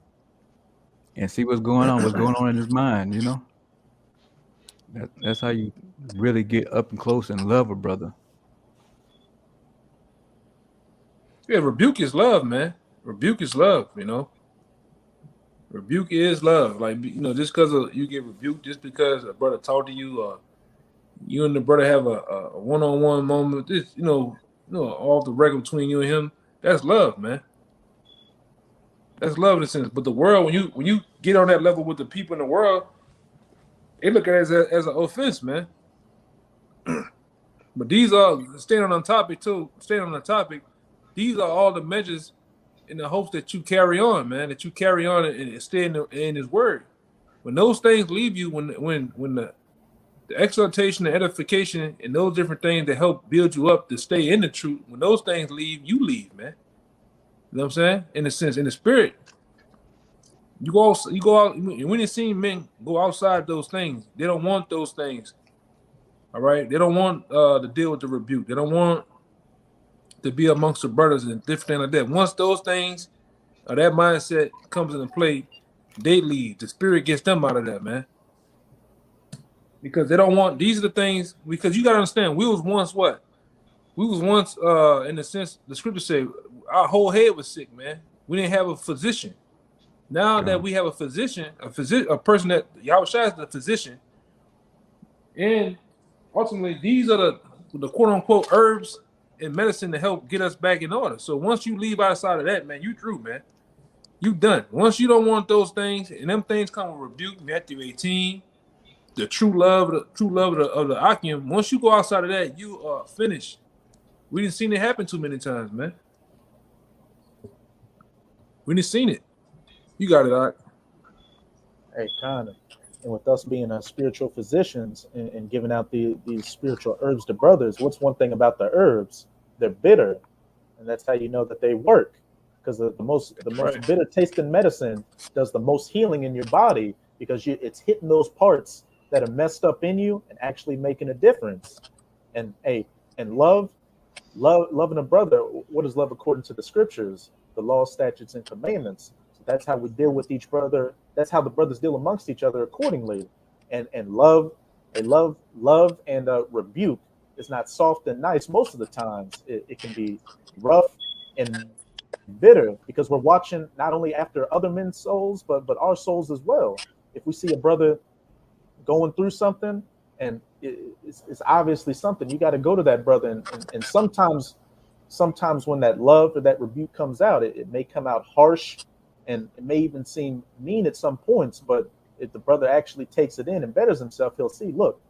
E: and see what's going on in his mind. That's how you really get up and close and love a brother.
C: Yeah, rebuke is love, man. Rebuke is love, Rebuke is love. Like, just because you get rebuked, just because a brother talk to you, or you and the brother have a one-on-one moment, this, off the record between you and him, that's love, man. That's love in a sense. But the world, when you get on that level with the people in the world, they look at it as an offense, man. But these are, staying on the topic, these are all the measures in the hopes that you carry on, man, and stay in his word. When those things leave you, when the exhortation, the edification, and those different things that help build you up to stay in the truth, when those things leave, you leave, man. You know what I'm saying? In a sense, in the spirit. You go out, when you see men go outside those things, they don't want those things. All right? They don't want to deal with the rebuke. They don't want to be amongst the brothers and different things like that. Once those things, that mindset comes into play, they leave. The spirit gets them out of that, man. Because they don't want, these are the things, because you gotta understand, we was once what? We was once in the sense the scripture say our whole head was sick, man. We didn't have a physician. Now that we have a physician, a person that Yahushua is the physician, and ultimately these are the quote unquote herbs and medicine to help get us back in order. So once you leave outside of that, man, you through, man. You done. Once you don't want those things, and them things come with rebuke, Matthew 18, the true love of the Akim. Once you go outside of that, you are finished. We didn't seen it happen too many times, man. We didn't seen it. You got it, Art.
A: Hey, kind of. And with us being spiritual physicians and giving out these spiritual herbs to brothers, what's one thing about the herbs? They're bitter, and that's how you know that they work. Because the most bitter tasting medicine does the most healing in your body, because it's hitting those parts that are messed up in you and actually making a difference. And loving a brother. What is love according to the scriptures? The law, statutes, and commandments. So that's how we deal with each brother. That's how the brothers deal amongst each other accordingly. And love and rebuke is not soft and nice. Most of the times it can be rough and bitter, because we're watching not only after other men's souls, but our souls as well. If we see a brother going through something, and it's obviously something, you got to go to that brother, and sometimes when that love or that rebuke comes out, it may come out harsh, and it may even seem mean at some points, but if the brother actually takes it in and betters himself, he'll see, look,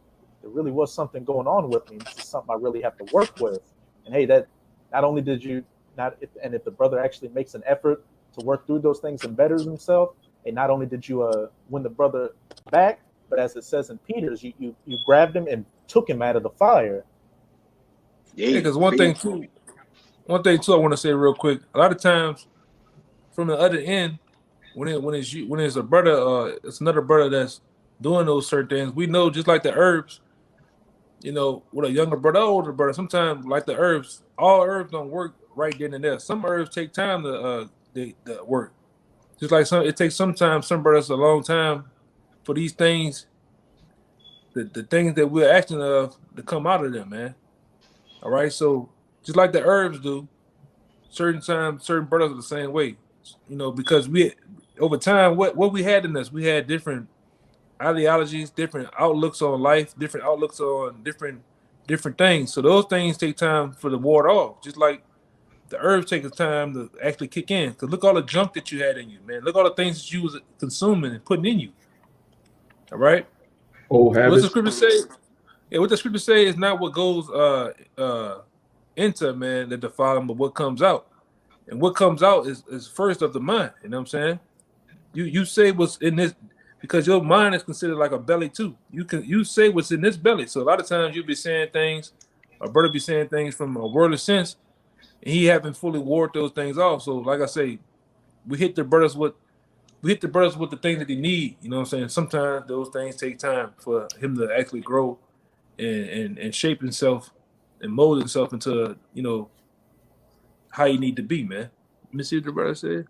A: there really was something going on with me. This is something I really have to work with. And hey, that not only did you if the brother actually makes an effort to work through those things and betters himself, and not only did you win the brother back, but as it says in Peter's, you grabbed him and took him out of the fire.
C: Yeah, because one thing too, I want to say real quick. A lot of times, from the other end, when it's a brother, it's another brother that's doing those certain things. We know, just like the herbs, you know, with a younger brother, older brother, sometimes like the herbs, all herbs don't work right then and there. Some herbs take time to work. Just like it takes sometimes some brothers a long time for these things, the things that we're asking of, to come out of them, man. All right, so just like the herbs do, certain times, certain brothers are the same way, you know, because we over time, what we had in us, we had different ideologies, different outlooks on life, different outlooks on different things. So those things take time for the ward off, just like the herbs take time to actually kick in. Because look all the junk that you had in you, man. Look all the things that you was consuming and putting in you. All right.
D: Old habits.
C: What the scripture say? Yeah, what the scripture say is not what goes into man that defile them, but what comes out. And what comes out is first of the mind. You know what I'm saying? You say what's in this, because your mind is considered like a belly too. You say what's in this belly. So a lot of times you'll be saying things, a brother be saying things from a worldly sense, and he haven't fully ward those things off. So like I say, we hit the brothers with the things that they need. You know what I'm saying? Sometimes those things take time for him to actually grow and shape himself and mold himself into, you know, how you need to be, man. Let me see what the brother said.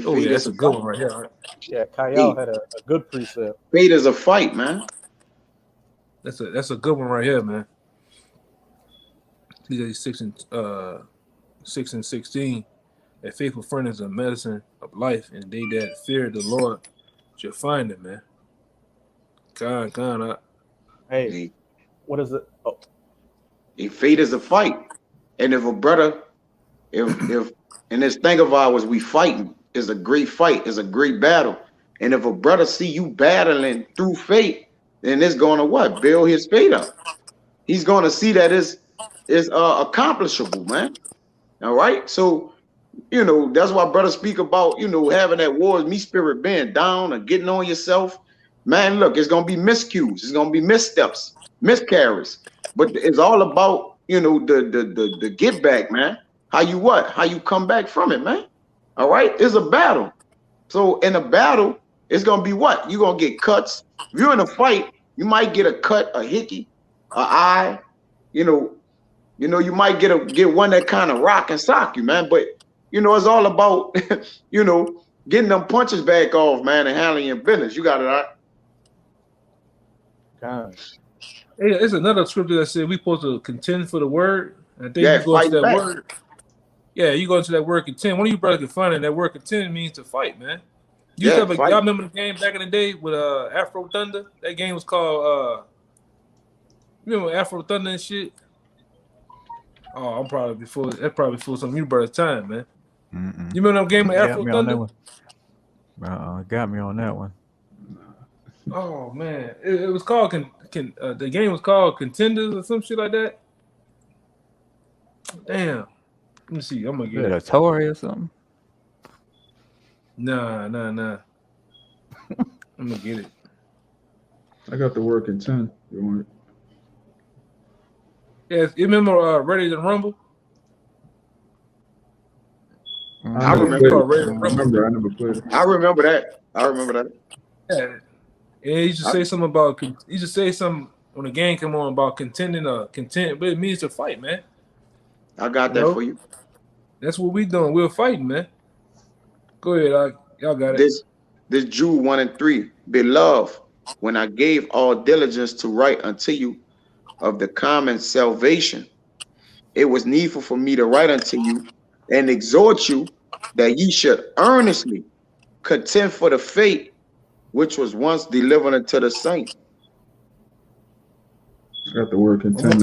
C: Oh yeah, that's a good one right here. Right?
A: Yeah, Kyle had a good precept.
B: Faith is a fight, man.
C: That's a good one right here, man. These 6 and 16. A faithful friend is a medicine of life, and they that fear the Lord shall find it, man.
A: Hey, what is it? Oh.
B: Faith is a fight. And if a brother, if in this thing of ours, we fighting, is a great fight, is a great battle. And if a brother see you battling through faith, then it's going to what? Build his faith up. He's going to see that is accomplishable, man. All right. So, you know, that's why brothers speak about, you know, having that wars me spirit being down or getting on yourself. Man, look, it's going to be miscues. It's going to be missteps, miscarries. But it's all about, you know, the get back, man. How you come back from it, man. All right. It's a battle. So in a battle, it's going to be what? You're going to get cuts. If you're in a fight, you might get a cut, a hickey, an eye, you know, you might get one that kind of rock and sock you, man. But it's all about, getting them punches back off, man, and handling your business. You got it out.
A: God.
C: Hey, it's another scripture that said we supposed to contend for the word. And I think
B: Yeah,
C: you go into
B: fight
C: that
B: back.
C: word. Yeah, you go into that word contend. One of you brothers can find it. That word contend means to fight, man.
B: Yeah, fight.
C: Y'all remember the game back in the day with Afro Thunder? That game was called remember Afro Thunder and shit? Oh, I'm probably before that's probably before some of you brothers' time, man.
E: Mm-mm.
C: You remember that game with
E: Got
C: Afro
E: me on that
C: Thunder?
E: one. Got me on that one.
C: Oh man, it was called the game was called Contenders or some shit like that. Damn. Let me see. I'm gonna
E: Is
C: get
E: it
C: it.
E: a Tory or something?
C: Nah. I'm gonna get it.
D: I got the word contend. You want it?
C: Yeah, you remember Ready to Rumble?
B: I
D: never
B: remember.
D: played
C: Called
D: it.
C: Ready to Rumble.
D: I never played it.
B: I remember that.
C: Yeah. And he should say something about he should say something when the game come on about contending or content, but it means to fight, man.
B: I got that for you.
C: That's what we doing. We're fighting, man. Go ahead, y'all got it.
B: This Jude 1:3, beloved, when I gave all diligence to write unto you of the common salvation, it was needful for me to write unto you and exhort you that ye should earnestly contend for the faith which was once delivered unto the saints.
D: I got the word contend.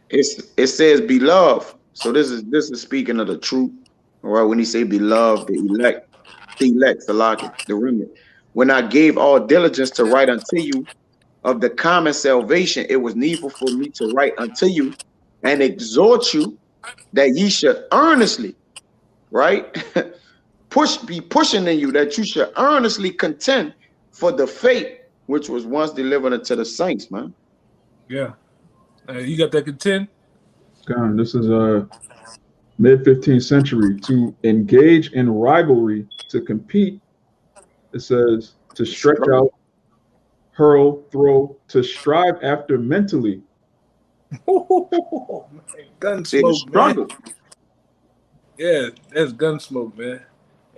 B: It says beloved. So this is speaking of the truth. All right, when he say beloved, the elect, the remnant. When I gave all diligence to write unto you of the common salvation, it was needful for me to write unto you and exhort you that ye should earnestly, right? be pushing in you that you should earnestly contend for the faith which was once delivered unto the saints, man.
C: Yeah. You got that contend?
D: God, this is mid 15th century. To engage in rivalry, to compete. It says to stretch out, hurl, throw, to strive after mentally.
C: Gunsmoke, man. Yeah, that's gunsmoke, man.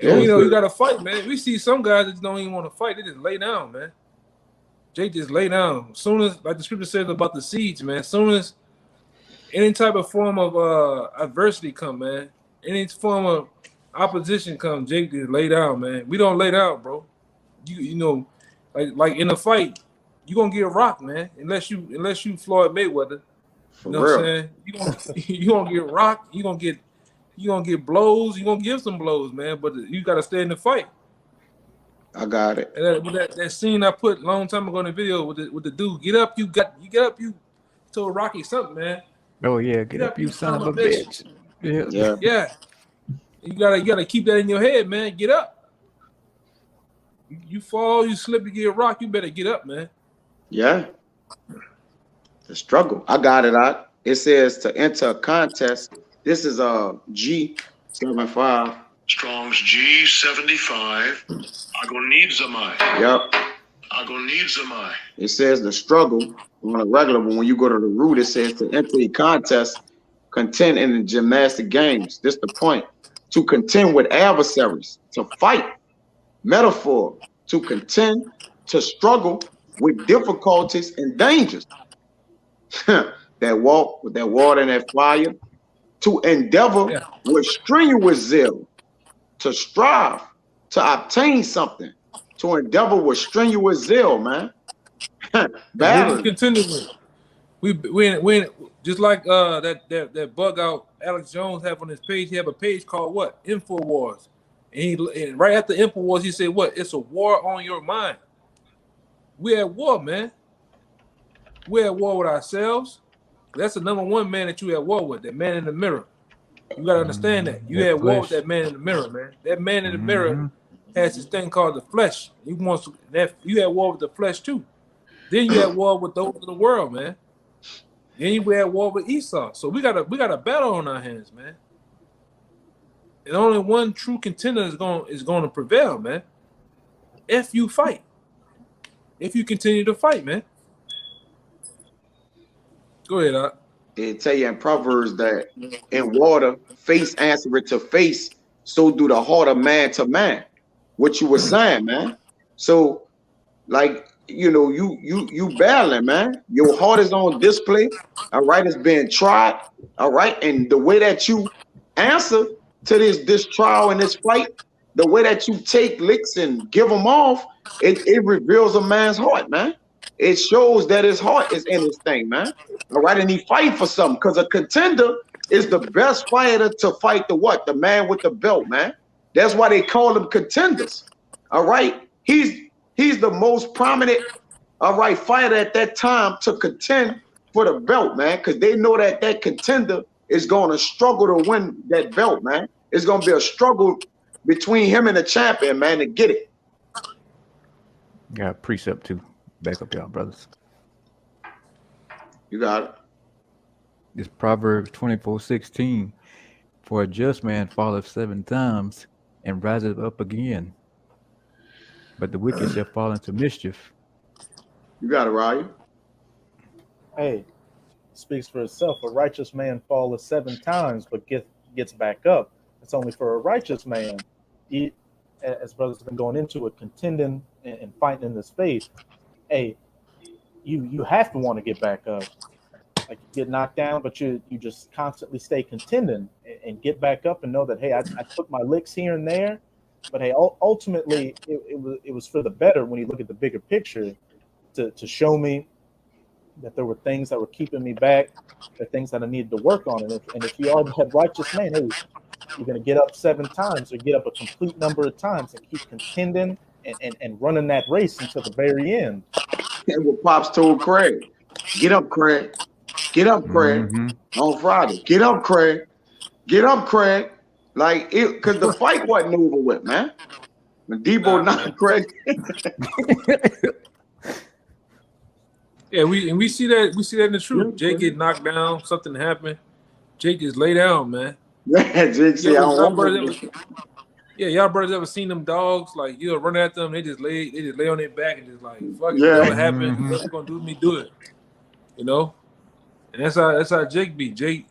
B: Yeah,
C: And you gotta fight, man. We see some guys that don't even want to fight; they just lay down, man. Jake just lay down. As soon as, like the scripture says about the seeds, man. As soon as any type of form of adversity come, man. Any form of opposition come, Jake just lay down, man. We don't lay down, bro. You know, like in a fight, you gonna get rocked, man. Unless you Floyd Mayweather. You know what I'm saying? You gonna get rocked. You gonna get blows. You gonna give some blows, man. But you gotta stay in the fight.
B: I got it.
C: And that scene I put a long time ago in the video with the dude, get up, you told Rocky something, man.
E: Oh yeah, get up, you son of a bitch.
B: Yeah.
C: You gotta keep that in your head, man. Get up. You fall, you slip, you get rocked. You better get up, man.
B: Yeah. The struggle. I got it out. It says to enter a contest. This is G75.
F: Strong's G75. Agonizamai.
B: Yep.
F: Agonizamai.
B: It says the struggle on a regular, but when you go to the root, it says to enter a contest, contend in the gymnastic games. This the point. To contend with adversaries, to fight. Metaphor. To contend, to struggle with difficulties and dangers. That walk with that water and that fire. To endeavor with strenuous zeal. To strive, to obtain something. To endeavor with strenuous zeal, man.
C: Battle. We just like that bug out Alex Jones have on his page. He have a page called what? InfoWars. And right after InfoWars, he said what? It's a war on your mind. We're at war, man. We're at war with ourselves. That's the number one man that you at war with, that man in the mirror. You gotta understand that. You at war with that man in the mirror, man. That man in the mirror has this thing called the flesh. He wants that you at war with the flesh too. Then you at war with those of the world, man. Then you at war with Esau. So we got a battle on our hands, man. And only one true contender is going to prevail, man. If you fight. If you continue to fight, man. Go ahead, Doc.
B: It tell you in Proverbs that in water, face answereth to face, so do the heart of man to man. What you were saying, man. So, like, you know, you battling, man. Your heart is on display. All right, it's being tried. All right, and the way that you answer to this trial and this fight, the way that you take licks and give them off, it reveals a man's heart, man. It shows that his heart is in this thing, man. All right, and he fighting for something, because a contender is the best fighter to fight the what? The man with the belt, man. That's why they call them contenders. All right, he's the most prominent, all right, fighter at that time to contend for the belt, man, because they know that that contender is going to struggle to win that belt, man. It's going to be a struggle between him and the champion, man, to get it.
E: Got a precept too. Back up, y'all, brothers.
B: You got it.
E: It's Proverbs 24:16. For a just man falleth 7 times and riseth up again, but the wicked shall fall into mischief.
B: You got it, Ryan.
A: Hey, speaks for itself. A righteous man falleth 7 times, but gets back up. It's only for a righteous man. He, as brothers have been going into it, contending and fighting in this faith. Hey, you have to want to get back up. Like, you get knocked down, but you just constantly stay contending and get back up and know that, hey, I took my licks here and there, but hey, ultimately it was for the better when you look at the bigger picture, to show me that there were things that were keeping me back, the things that I needed to work on. And if you are that righteous man, hey, you're going to get up 7 times or get up a complete number of times and keep contending and running that race until the very end.
B: And what Pops told Craig, get up, Craig. Get up, Craig. On Friday. Get up, Craig. Get up, Craig. Like, it, because the fight wasn't over with, man. When Debo knocked Craig.
C: Yeah, we see that in the truth. Jake get knocked down, something happened. Jake just lay down, man.
B: Yeah, Jake said,
C: y'all brothers ever seen them dogs? Like, you'll run at them, they just lay on their back and just like, fuck it, whatever happened, what's gonna do to me, do it. You know? And that's how Jake be. Jake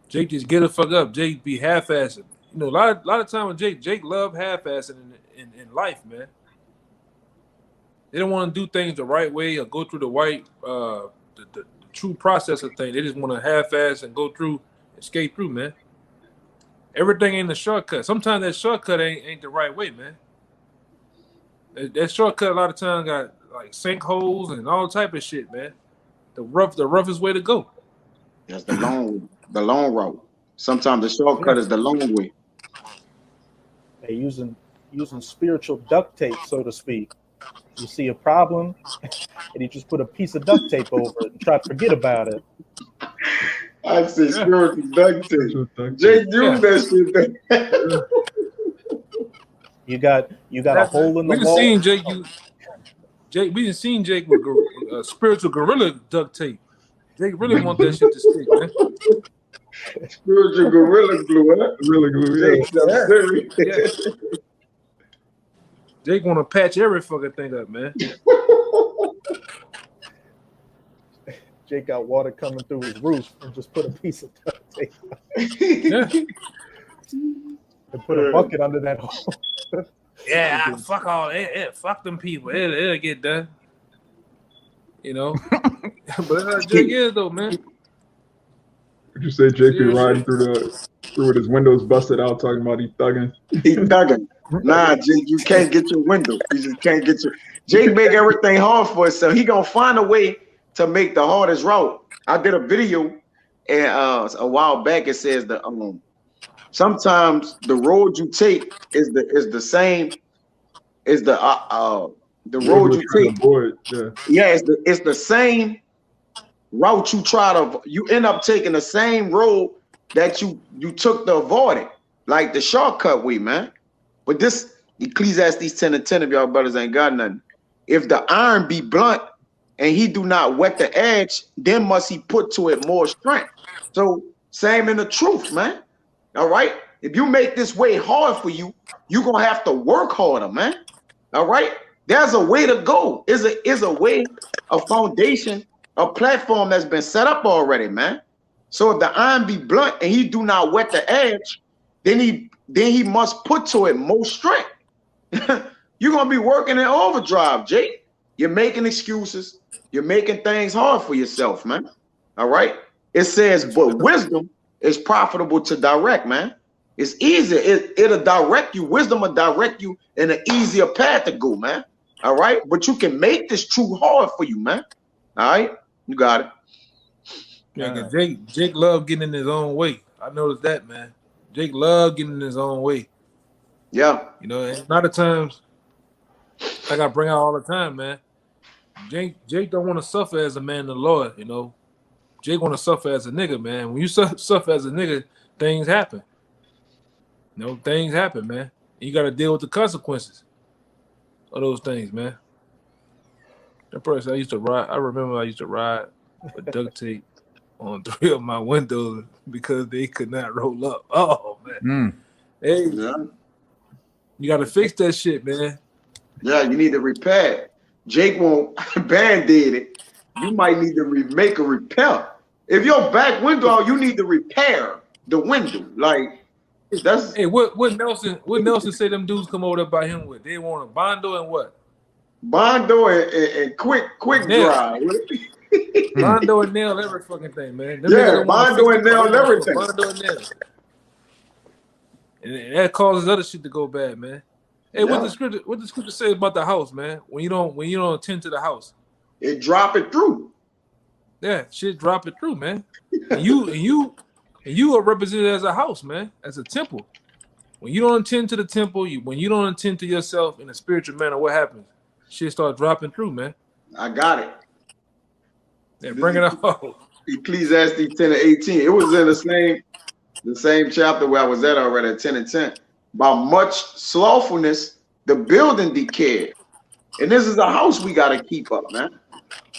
C: just get the fuck up. Jake be half-assing. You know, a lot of time with Jake love half-assing in life, man. They don't want to do things the right way or go through the true process of things. They just want to half-ass and go through and skate through, man. Everything ain't a shortcut. Sometimes that shortcut ain't the right way, man. That shortcut a lot of times got like sinkholes and all type of shit, man. The roughest way to go.
B: That's the long route. Sometimes the shortcut is the long way.
A: Hey, using spiritual duct tape, so to speak. You see a problem, and you just put a piece of duct tape over it and try to forget about it.
B: I say spiritual duct tape. Jake used that shit.
A: You got a hole in the wall.
C: We done seen Jake with spiritual gorilla duct tape. Jake really want that shit to stick, man.
B: Spiritual gorilla glue, huh?
D: Gorilla glue,
C: yeah. Jake want to patch every fucking thing up, man.
A: Jake got water coming through his roof and just put a piece of duct tape.
C: Yeah.
A: And put a bucket under that hole.
C: Yeah, fuck all that. Fuck them people. It'll get done. You know? But that's how Jake is, though, man.
D: Would you say Jake be riding through with his windows busted out, talking about he thugging?
B: He thugging. Nah, Jake, you can't get your window. You just can't get your. Jake make everything hard for himself. He gonna find a way to make the hardest route. I did a video and a while back. It says that sometimes the road you take is the same as the road you take. Yeah, it's the same route you end up taking the same road that you took to avoid it, like the shortcut way, man. But this Ecclesiastes 10:10, if y'all brothers ain't got nothing. If the iron be blunt and he do not wet the edge, then must he put to it more strength. So same in the truth, man. All right. If you make this way hard for you, you're gonna have to work harder, man. All right. There's a way to go. Is a way, a foundation, a platform that's been set up already, man. So if the iron be blunt and he do not wet the edge, then he must put to it more strength. You're gonna be working in overdrive, Jake. You're making excuses. You're making things hard for yourself, man. All right. It says, but wisdom is profitable to direct, man. It's easier. It'll direct you. Wisdom will direct you in an easier path to go, man. All right. But you can make this too hard for you, man. All right. You got it.
C: Yeah, Jake love getting in his own way. I noticed that, man. Jake love getting in his own way.
B: Yeah.
C: You know, and a lot of times, like I bring out all the time, man. Jake don't want to suffer as a man of the Lord, you know. Jake want to suffer as a nigga, man. When you suffer as a nigga, things happen. You know, things happen, man. You got to deal with the consequences of those things, man. That person I used to ride, I remember I used to ride with duct tape on 3 of my windows because they could not roll up. Oh, man. Hey,
B: Yeah.
C: you got to fix that shit, man.
B: Yeah, you need to repair it. Jake won't band-aid it. You might need to make a repair. If your back window, you need to repair the window. Like that's
C: Hey, what Nelson say them dudes come over there by him with? They want a Bondo and what?
B: Bondo and quick
C: Nail.
B: dry.
C: Bondo and nail every fucking thing, man. Them
B: Yeah,
C: niggas don't wanna
B: Bondo
C: fix
B: and
C: the
B: nail
C: car, they wanna
B: everything.
C: put Bondo and nail. And that causes other shit to go bad, man. Hey,
B: Yeah.
C: what the scripture say about the house, man? When you don't attend to the house.
B: It drop it through.
C: Yeah, shit drop it through, man. And you are represented as a house, man, as a temple. When you don't attend to the temple, when you don't attend to yourself in a spiritual manner, what happens? Shit start dropping through, man.
B: I got it.
C: Yeah, bring it out.
B: Ecclesiastes 10 and 18. It was in the same chapter where I was at already at 10 and 10. By much slothfulness, the building decayed. And this is a house we got to keep up, man.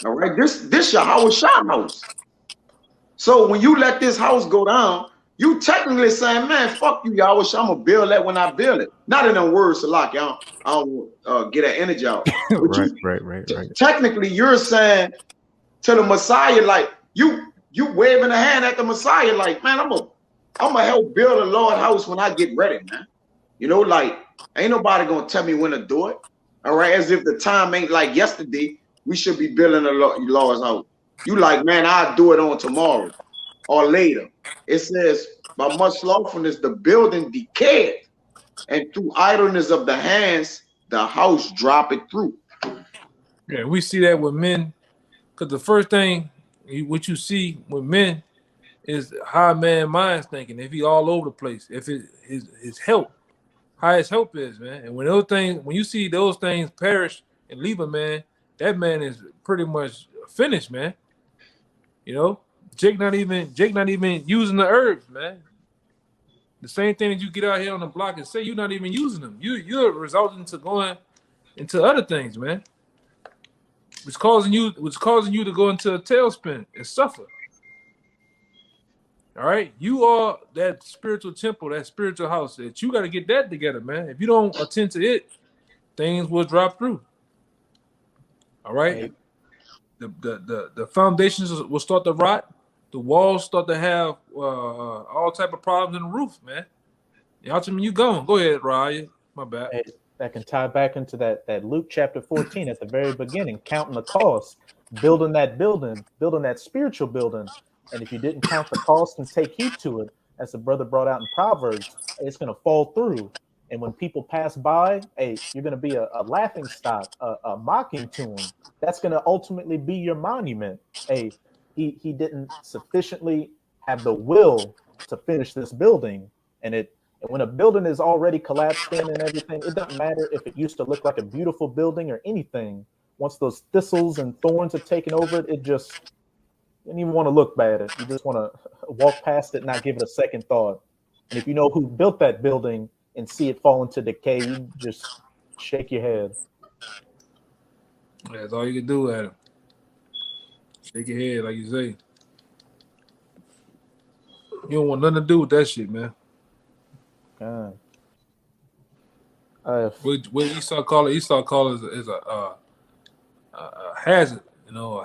B: All right, this Yahweh Shah house. So when you let this house go down, you technically saying, man, fuck you, Yahweh Shah. I'm gonna build that when I build it. Not in them words, Salak. I don't get that energy out.
E: Right.
B: Technically, you're saying to the Messiah, like you waving a hand at the Messiah, like, man, I'm gonna help build a Lord house when I get ready, man. You know, like ain't nobody gonna tell me when to do it. All right, as if the time ain't like yesterday. We should be building a Lord's house. You like, man, I'll do it on tomorrow or later. It says, by much slothfulness, the building decayed, and through idleness of the hands, the house dropped through.
C: Yeah, we see that with men, because the first thing what you see with men is how a man's mind's thinking. If he all over the place, if his help, how his help is, man. And when you see those things perish and leave a man, that man is pretty much finished, man. You know, Jake not even using the herbs, man. The same thing that you get out here on the block and say you're not even using them. You're resulting to going into other things, man. Which causing you to go into a tailspin and suffer. All right, you are that spiritual temple, that spiritual house. That you got to get that together, man. If you don't attend to it, things will drop through. All right, the foundations will start to rot. The walls start to have all type of problems in the roof, man. Y'all tell me you going. Go ahead, Ryan. My bad.
A: Hey, that can tie back into that Luke chapter 14 at the very beginning, counting the cost, building that spiritual building. And if you didn't count the cost and take heed to it, as the brother brought out in Proverbs, it's going to fall through. And when people pass by, hey, you're going to be a laughing stock, a mocking to them. That's going to ultimately be your monument. Hey, he didn't sufficiently have the will to finish this building. And when a building is already collapsed in and everything, it doesn't matter if it used to look like a beautiful building or anything. Once those thistles and thorns have taken over it, you don't even want to look at it. You just want to walk past it and not give it a second thought. And if you know who built that building and see it fall into decay, you just shake your head.
C: That's all you can do, Adam. Shake your head, like you say. You don't want nothing to do with that shit, man.
A: God.
C: What Esau call it? Esau call it is a hazard. You know, a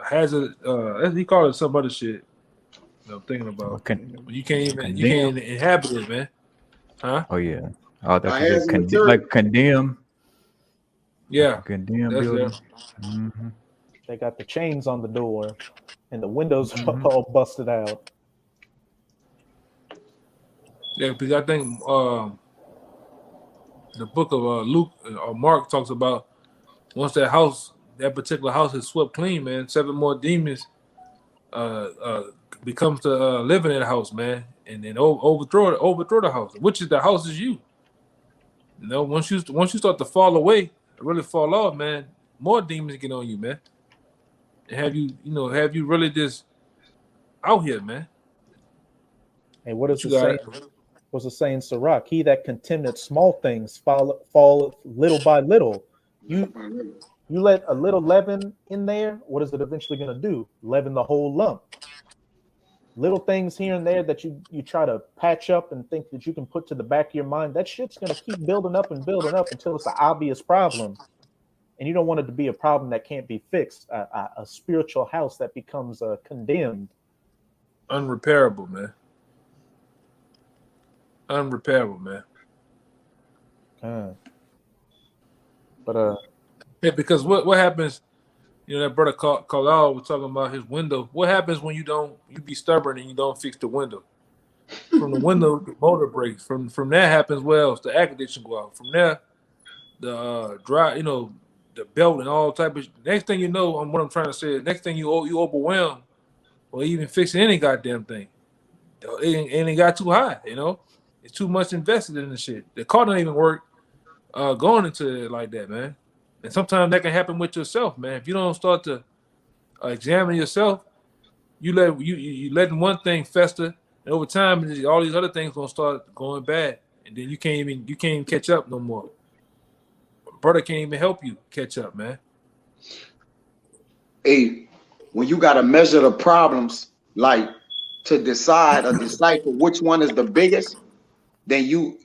C: has a he called it some other shit. I'm thinking about you can't even inhabit it, man. Huh?
E: Oh yeah. Oh, that's
B: has
E: like condemn.
C: Yeah,
E: Condemn
C: that's
E: building.
C: there.
A: They got the chains on the door, and the windows are all busted out.
C: Yeah, because I think the book of Luke or Mark talks about once that particular house is swept clean, man, 7 more demons becomes to live in that house, man, and then overthrow the house, which is the house is you. You know, once you start to fall away, really fall off, man, more demons get on you, man, and have you really just out here, man.
A: Hey, what is the saying? What's the saying, Sirach? He that contemneth small things falleth little by little. You let a little leaven in there, what is it eventually going to do? Leaven the whole lump. Little things here and there that you try to patch up and think that you can put to the back of your mind, that shit's going to keep building up until it's an obvious problem. And you don't want it to be a problem that can't be fixed, a spiritual house that becomes condemned.
C: Unrepairable, man. Unrepairable, man. Yeah, because what happens, you know, that brother Kalal was talking about his window. What happens when you be stubborn and you don't fix the window? From the window, the motor breaks. From that happens, the air conditioner go out. From there, the the belt and all type of. Next thing you know, what I'm trying to say is, next thing you overwhelmed, or even fixing any goddamn thing, it got too high. You know, it's too much invested in the shit. The car don't even work. Going into it like that, man. And sometimes that can happen with yourself, man. If you don't start to examine yourself, you letting one thing fester, and over time, all these other things gonna start going bad, and then you can't even catch up no more. Brother can't even help you catch up, man.
B: Hey, when you gotta measure the problems, like to decide or decipher which one is the biggest, then you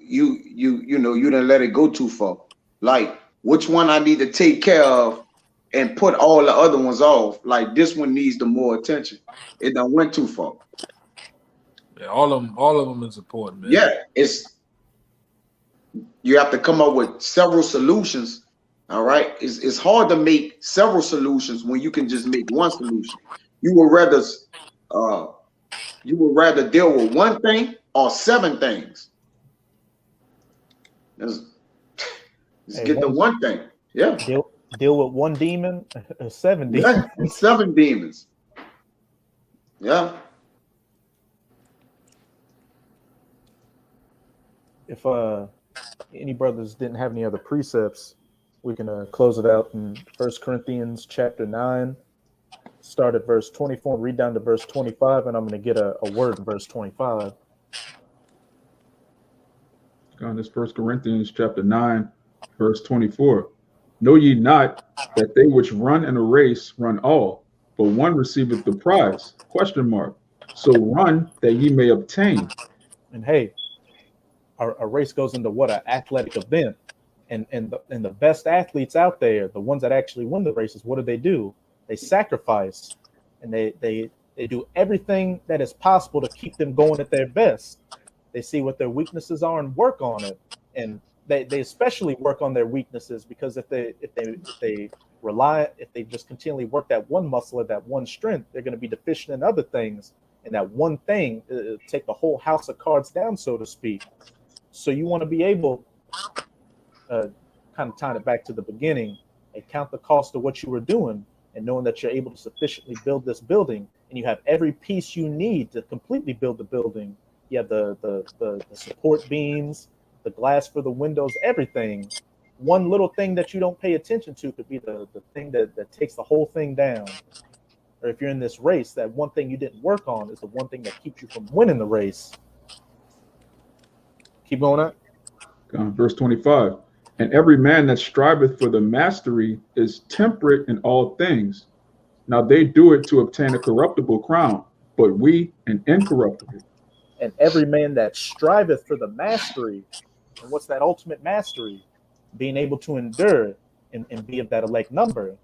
B: done let it go too far. Like, which one I need to take care of and put all the other ones off. Like, this one needs the more attention. It done went too far.
C: Yeah, all of them is important, man.
B: Yeah, you have to come up with several solutions. All right. It's hard to make several solutions when you can just make one solution. You would rather deal with one thing or 7 things. Let's get the one thing. Yeah.
A: Deal with one demon, 7 demons.
B: Yeah, 7 demons. Yeah.
A: If any brothers didn't have any other precepts, we can close it out in 1 Corinthians chapter 9. Start at verse 24 and read down to verse 25, and I'm going to get a word in verse 25.
D: On this 1 Corinthians chapter 9, verse 24. Know ye not that they which run in a race run all, but one receiveth the prize? ? So run that ye may obtain.
A: And hey, a race goes into what? An athletic event. And the best athletes out there, the ones that actually win the races, what do? They sacrifice, and they do everything that is possible to keep them going at their best. They see what their weaknesses are and work on it. And they especially work on their weaknesses, because if they just continually work that one muscle or that one strength, they're going to be deficient in other things. And that one thing take the whole house of cards down, so to speak. So you want to be able, kind of tying it back to the beginning, and count the cost of what you were doing, and knowing that you're able to sufficiently build this building, and you have every piece you need to completely build the building. You have the support beams, the glass for the windows, everything. One little thing that you don't pay attention to could be the thing that takes the whole thing down. Or if you're in this race, that one thing you didn't work on is the one thing that keeps you from winning the race. Keep going up.
D: Verse 25. And every man that striveth for the mastery is temperate in all things. Now they do it to obtain a corruptible crown, but we an incorruptible.
A: And every man that striveth for the mastery. And what's that ultimate mastery? Being able to endure and be of that elect number.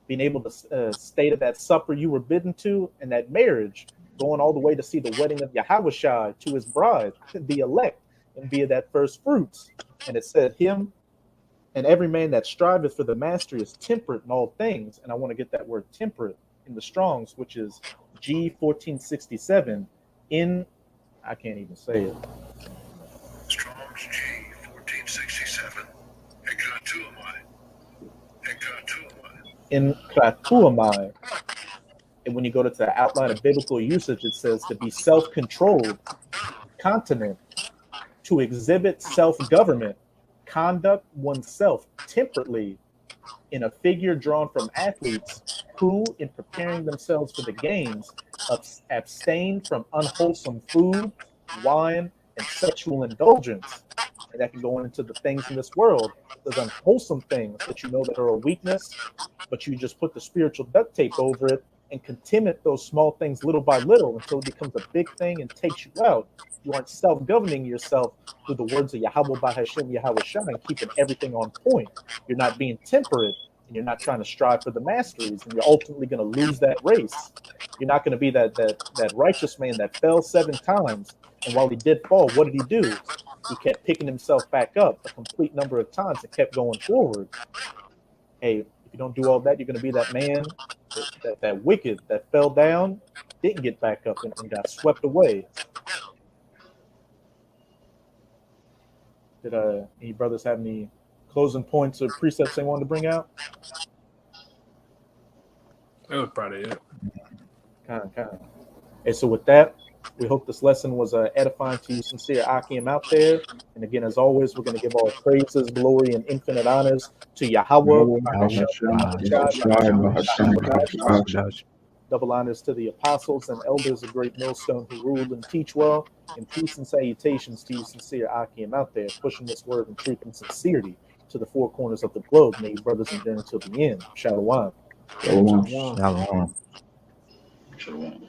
A: being able to stay to that supper you were bidden to, and that marriage, going all the way to see the wedding of Yahushua to his bride, the elect, and via that first fruits. And it said, him and every man that striveth for the mastery is temperate in all things. And I want to get that word temperate in the Strongs, which is G1467 in, I can't even say it.
F: Strong's G 1467.
A: In Klatuamai. And when you go to the outline of biblical usage, it says to be self-controlled, continent, to exhibit self-government, conduct oneself temperately, in a figure drawn from athletes who, in preparing themselves for the games, abstain from unwholesome food, wine, and sexual indulgence. And that can go into the things in this world. There's unwholesome things that you know that are a weakness, but you just put the spiritual duct tape over it and continue those small things little by little until it becomes a big thing and takes you out. You aren't self-governing yourself through the words of Yahweh Bahashem, Yahweh Shah, and keeping everything on point. You're not being temperate, and you're not trying to strive for the masteries, and you're ultimately going to lose that race. You're not going to be that righteous man that fell 7 times, and while he did fall, what did he do? He kept picking himself back up a complete number of times and kept going forward. Hey, if you don't do all that, you're going to be that man, that wicked, that fell down, didn't get back up, and got swept away. Did any brothers have any closing points or precepts they wanted to bring out?
C: That was probably it.
A: Kind of. Hey, so with that, we hope this lesson was edifying to you, sincere Akim out there. And again, as always, we're going to give all praises, glory, and infinite honors to Yahweh. Double honors to the apostles and elders of Great Millstone who rule and teach well. And peace and salutations to you, sincere Akim out there, pushing this word in truth and sincerity to the 4 corners of the globe. May you brothers endure until the end. Shalom.
D: Shalom.
E: Shalom.
B: Shalom.